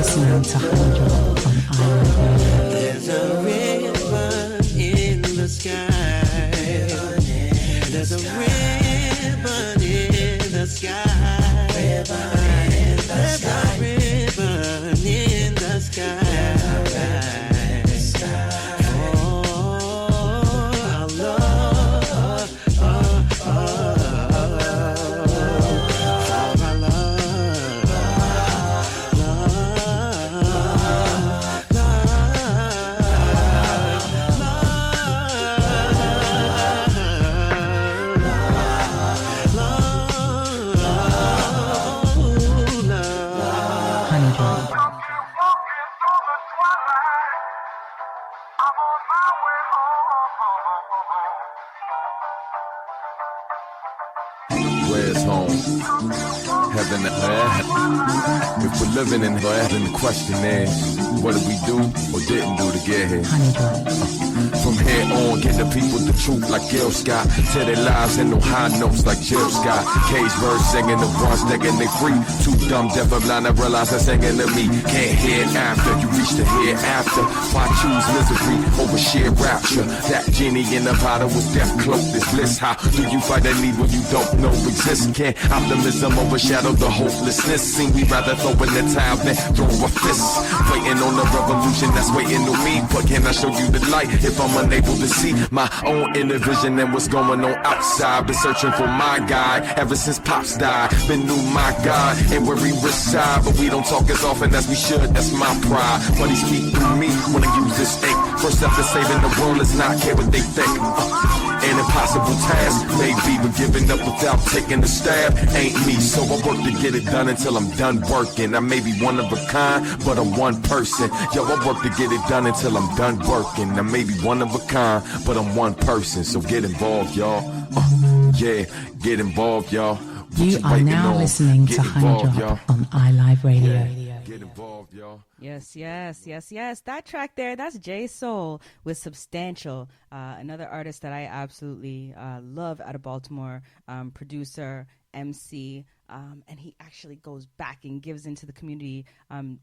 listening to Honey Drop on iLive Radio. There's a ribbon in the sky. There's a ribbon in the sky. There's a ribbon in the sky. Where's home? Heaven and earth. If we're living in earth, then the question is, what did we do or didn't do to get here? From here on, get the people the truth like Gil Scott. Tell their lives in no high notes like Jill Scott. Cage birds singing the ones thinking they free. Too dumb, deaf, or blind, I realize they're singing to me. Can't hear it after, you reach the hereafter. Why choose misery over sheer rapture? That genie in the bottle was death cloaked as bliss. How do you fight a need when you don't know exists? Can optimism overshadow the hopelessness? Seem we rather throw in the towel than throw a fist. Waiting on the revolution that's waiting on me. But can I show you the light if I'm unable to see my own inner vision and what's going on outside? Been searching for my guide ever since Pops died. Been knew my God and where he reside, but we don't talk as often as we should. That's my pride. But he speak through me when I use this ink. First step to saving the world is not care what they think. An impossible task, maybe, but giving up without taking a stab ain't me. So I work to get it done until I'm done working. I may be one of a kind, but I'm one person. Yo, I work to get it done until I'm done working. I may be one of a kind, but I'm one person. So get involved, y'all. Yeah, get involved, y'all. What You are now listening to Honey Drop on iLive Radio. Get involved, y'all. Yes. That track there, that's J Soul with Substantial, another artist that I absolutely love out of Baltimore, producer, MC, and he actually goes back and gives into the community,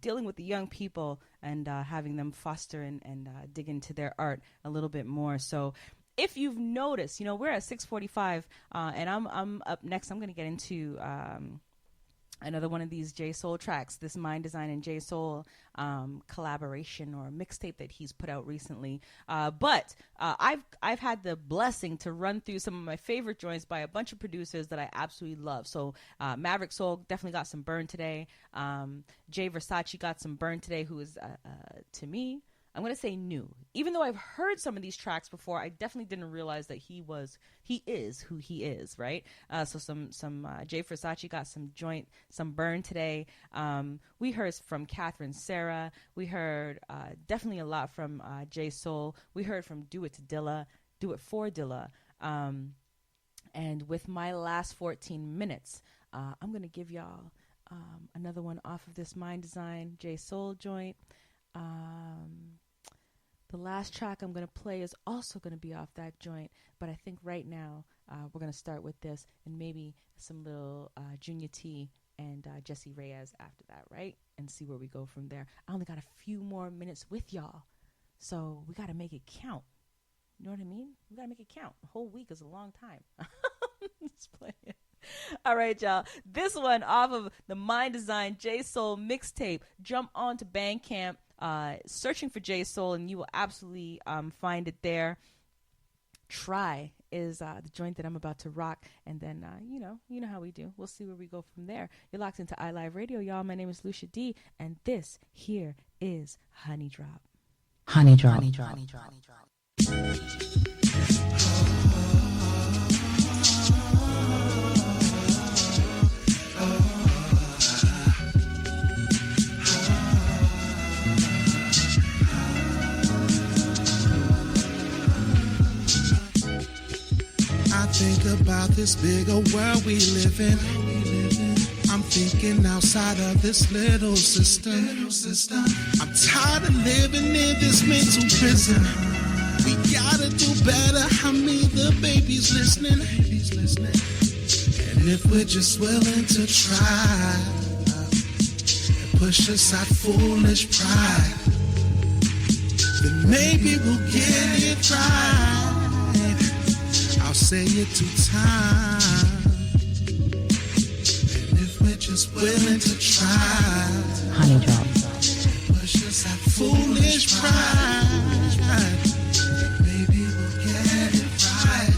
dealing with the young people and having them foster and dig into their art a little bit more. So if you've noticed, we're at 6:45, and I'm up next. I'm going to get into another one of these J Soul tracks, this Mind Design and J Soul collaboration or mixtape that he's put out recently. But I've had the blessing to run through some of my favorite joints by a bunch of producers that I absolutely love. So Maverick Soul definitely got some burn today. Jay Versace got some burn today, who is to me, I'm going to say new. Even though I've heard some of these tracks before, I definitely didn't realize that he is who he is, right? So some Jay Versace got some burn today. We heard from Catherine Sarah. We heard definitely a lot from J Soul. We heard from Do It for Dilla. And with my last 14 minutes, I'm going to give y'all another one off of this Mind Design J Soul joint. The last track I'm going to play is also going to be off that joint, but I think right now we're going to start with this and maybe some little Junior T and Jesse Reyes after that, right? And see where we go from there. I only got a few more minutes with y'all, so we got to make it count. You know what I mean? We got to make it count. A whole week is a long time. Just playing. All right, y'all. This one off of the Mind Design J Soul mixtape. Jump on to Bandcamp. Searching for J Soul, and you will absolutely find it there. Try is the joint that I'm about to rock, and then you know how we do. We'll see where we go from there. You're locked into iLive Radio, y'all. My name is Lucia Dee, and this here is Honey Drop. Honey Drop. Honey Drop. Honey Drop. Honey Drop. I think about this bigger world we live in. I'm thinking outside of this little system. I'm tired of living in this mental prison. We gotta do better. I mean, the baby's listening. And if we're just willing to try, push aside foolish pride. Then maybe we'll get it right. I'll say it 2 times. And if we're just willing to try, Honey Drop. push aside foolish pride. Maybe we'll get it right.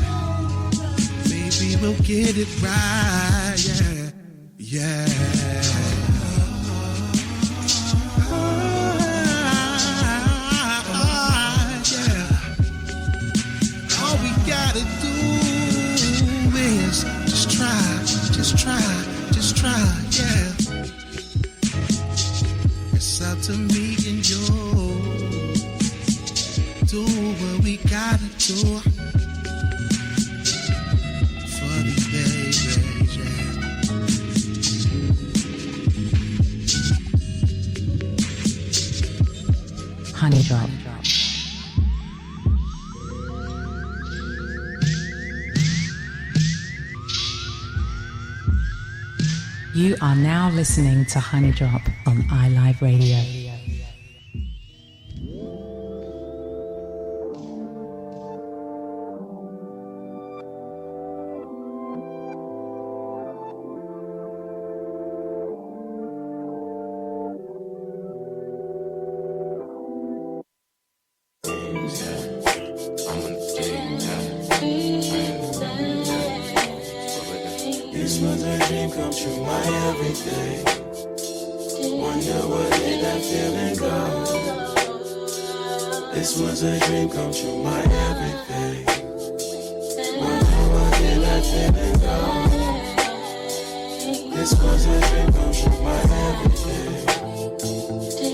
Maybe we'll get it right. Yeah. All we gotta do is just try, yeah. It's up to me and you. Do what we gotta do for these babies, yeah. Honey Drop. You are now listening to Honey Drop on iLive Radio. This was a dream come true, my everything. Wonder what did that feeling go? This was a dream come true, my everything. Wonder what did that feeling go? This was a dream come true, my everything.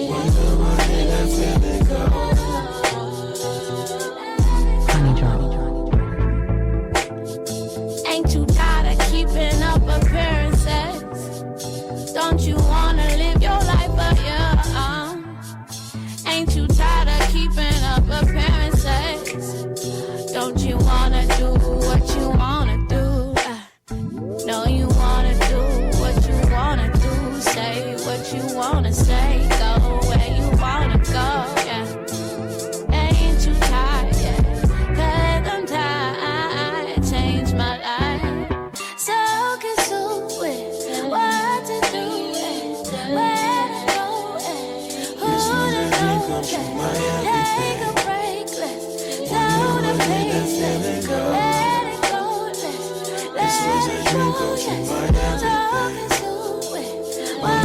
Wonder what did that feeling go? Honey Drop. Ain't you tired of keeping up appearances? Don't you wanna live your life of your own? Ain't you tired of keeping up appearances? Don't you wanna do what you wanna do? No, you wanna do what you wanna do. Say what you wanna say. Go where you wanna go, yeah. Ain't you tired, yeah? 'Cause I'm tired. Change my life. So consumed with what to do and where to go and who to go and take a break. Let's slow the pace. Let's let it go. Let's let it go. So consumed with what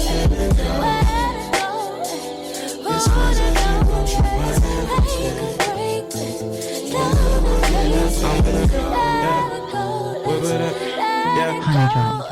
to do and where to go and who to go and take a break. Let's slow the pace. Let it go. Honey Drop.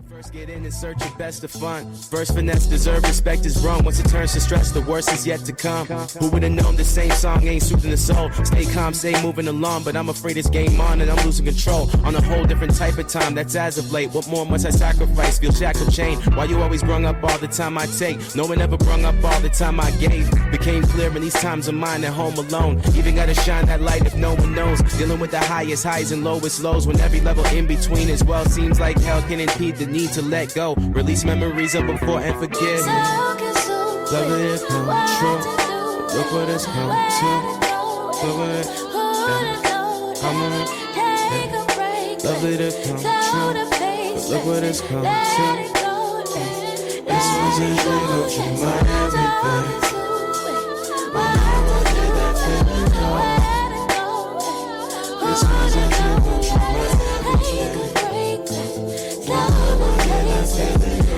First get in and search your best of fun. Verse finesse, deserve respect is wrong. Once it turns to stress, the worst is yet to come. Who would have known the same song ain't soothing the soul? Stay calm, stay moving along, but I'm afraid it's game on and I'm losing control. On a whole different type of time, that's as of late. What more must I sacrifice? Feel shackled chain. Why you always brung up all the time I take? No one ever brung up all the time I gave. Became clear in these times of mine at home alone. Even gotta shine that light if no one knows. Dealing with the highest highs and lowest lows, when every level in between as well seems like hell can impede the need to let go. Release memories of before and forget. Love it come true. Look what it's come to. Love it, come on. Lovely to come true. Look what it's come to. This was a dream of you, my everything. Why did that feeling go? This was a dream of you, my everything. Why did that feeling go?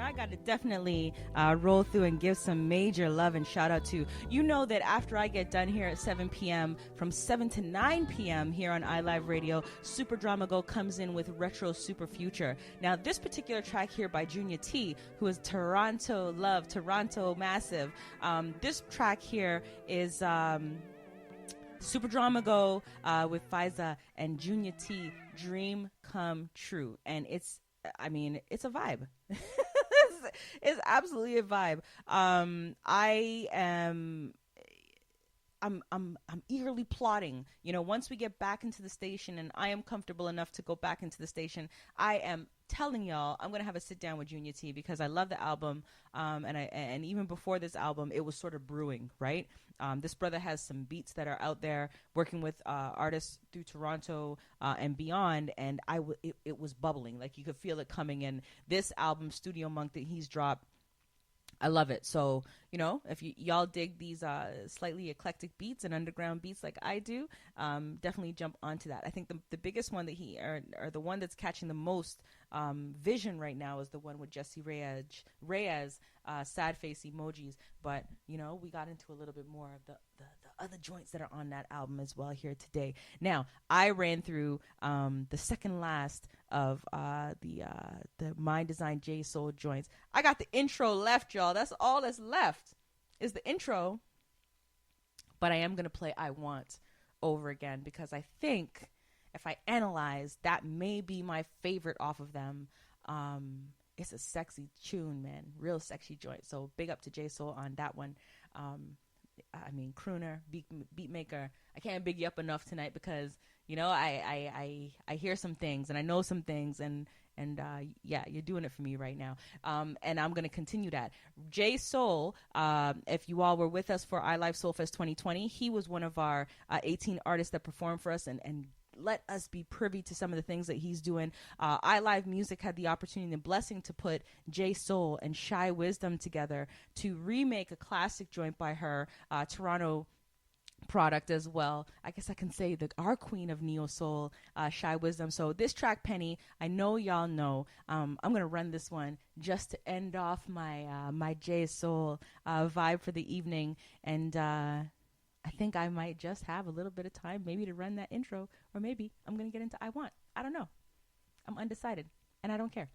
I got to definitely roll through and give some major love and shout out to, you know, that after I get done here at 7 p.m., from 7 to 9 p.m. here on iLive Radio, Super Drama Go comes in with Retro Super Future. Now, this particular track here by Lucia Dee, who is Toronto Love, Toronto Massive, this track here is Super Drama Go with Faiza and Lucia Dee, Dream Come True. And it's a vibe. It's absolutely a vibe. I am I'm eagerly plotting, once we get back into the station and I am comfortable enough to go back into the station, I am telling y'all I'm gonna have a sit down with Junior T, because I love the album, and even before this album it was sort of brewing, right? This brother has some beats that are out there, working with artists through Toronto and beyond, and it was bubbling, like you could feel it coming in. This album, Studio Monk, that he's dropped, I love it. So, if y'all dig these slightly eclectic beats and underground beats like I do, definitely jump onto that. I think the biggest one that or the one that's catching the most vision right now is the one with Jesse Reyes, sad face emojis. But, we got into a little bit more of the other joints that are on that album as well here today. Now, I ran through the second last of the My Design J Soul joints. I got the intro left, y'all. That's all that's left is the intro. But I am going to play I Want over again, because I think if I analyze, that may be my favorite off of them. It's a sexy tune, man. Real sexy joint. So big up to J Soul on that one. Crooner, beat maker. I can't big you up enough tonight, because I hear some things and I know some things, and yeah, you're doing it for me right now. And I'm going to continue that. J Soul, if you all were with us for iLive Soulfest 2020, he was one of our 18 artists that performed for us and let us be privy to some of the things that he's doing. iLive Music had the opportunity and blessing to put J Soul and Shy Wisdom together to remake a classic joint by her, Toronto product as well. I guess I can say that our queen of neo soul, Shy Wisdom. So this track, Penny, I know y'all know. I'm gonna run this one just to end off my J Soul vibe for the evening, and I think I might just have a little bit of time maybe to run that intro, or maybe I'm gonna get into I Want. I don't know. I'm undecided, and I don't care.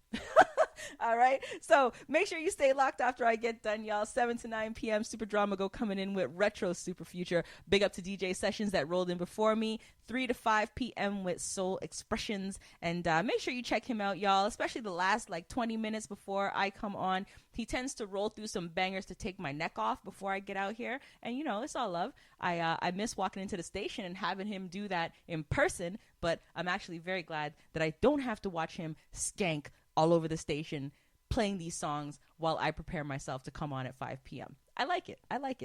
All right. So make sure you stay locked after I get done, y'all. 7 to 9 p.m. Super Drama go coming in with Retro Super Future. Big up to DJ Sessions that rolled in before me. 3 to 5 p.m. with Soul Expressions. And make sure you check him out, y'all, especially the last 20 minutes before I come on. He tends to roll through some bangers to take my neck off before I get out here. And, it's all love. I miss walking into the station and having him do that in person. But I'm actually very glad that I don't have to watch him skank all over the station playing these songs while I prepare myself to come on at 5 p.m. I like it.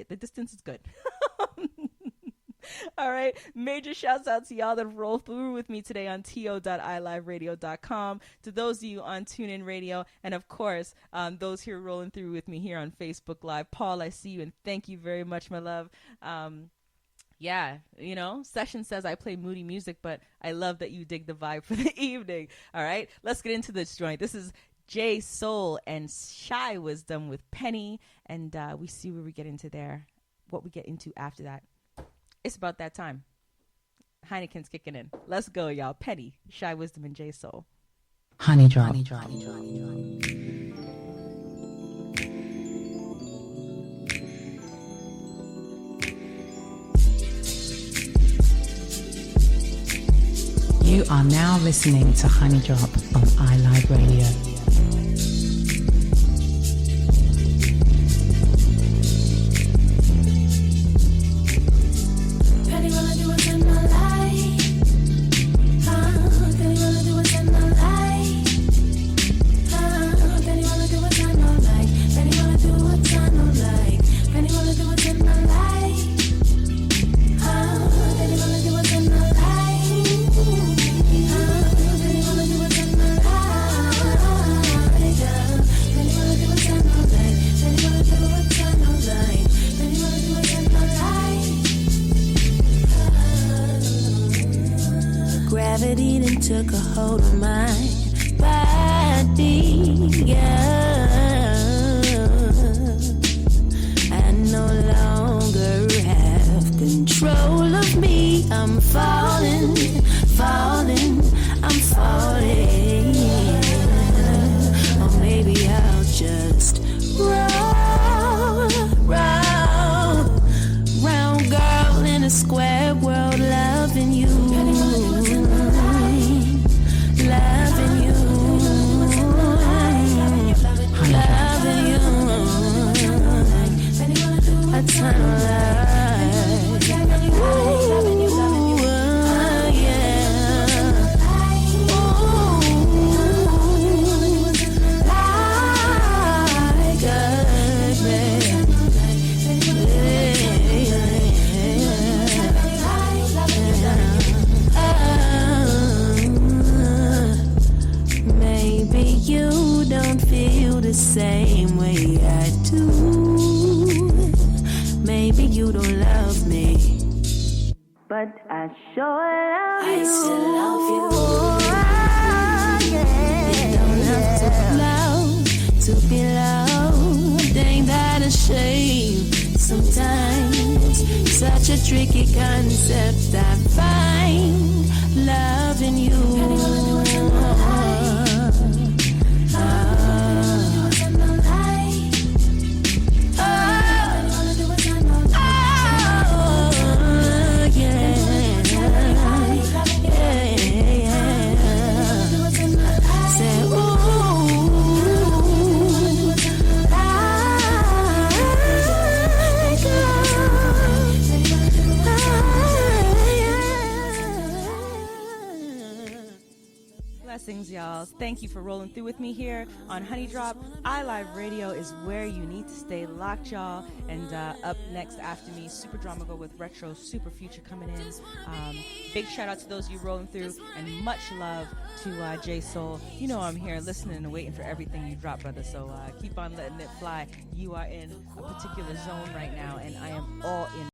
The distance is good. All right. Major shouts out to y'all that roll through with me today on to.iliveradio.com, to those of you on TuneIn Radio, and of course, those here rolling through with me here on Facebook Live. Paul, I see you, and thank you very much, my love. Yeah, Session says I play moody music, but I love that you dig the vibe for the evening. All right, let's get into this joint. This is J Soul and Shy Wisdom with Penny, and we see where we get into there, what we get into after that. It's about that time. Heineken's kicking in. Let's go, y'all. Penny, Shy Wisdom, and J Soul. Honey drop. You are now listening to Honey Drop on iLive Radio. Penny wanna do what's in my life. Penny wanna do what's in my life. Penny wanna do what's I know like. Penny wanna do what's I know like. Penny wanna do what's in my life. Penny wanna do what's in my life. Gravity then took a hold of my body, yeah. I no longer have control of me. I'm falling, I'm falling. Or maybe I'll just roll, round girl in a square world, loving you. A time of life. love me, but I sure love you. I still love you. You don't have to love to be loved. Ain't that a shame? Sometimes such a tricky concept. I find loving you. Blessings, y'all. Thank you for rolling through with me here on Honey Drop. iLive Radio is where you need to stay locked, y'all. And up next after me, Super Drama Go with Retro Super Future coming in. Big shout out to those of you rolling through, and much love to J Soul. You know I'm here listening and waiting for everything you drop, brother. So keep on letting it fly. You are in a particular zone right now, and I am all in.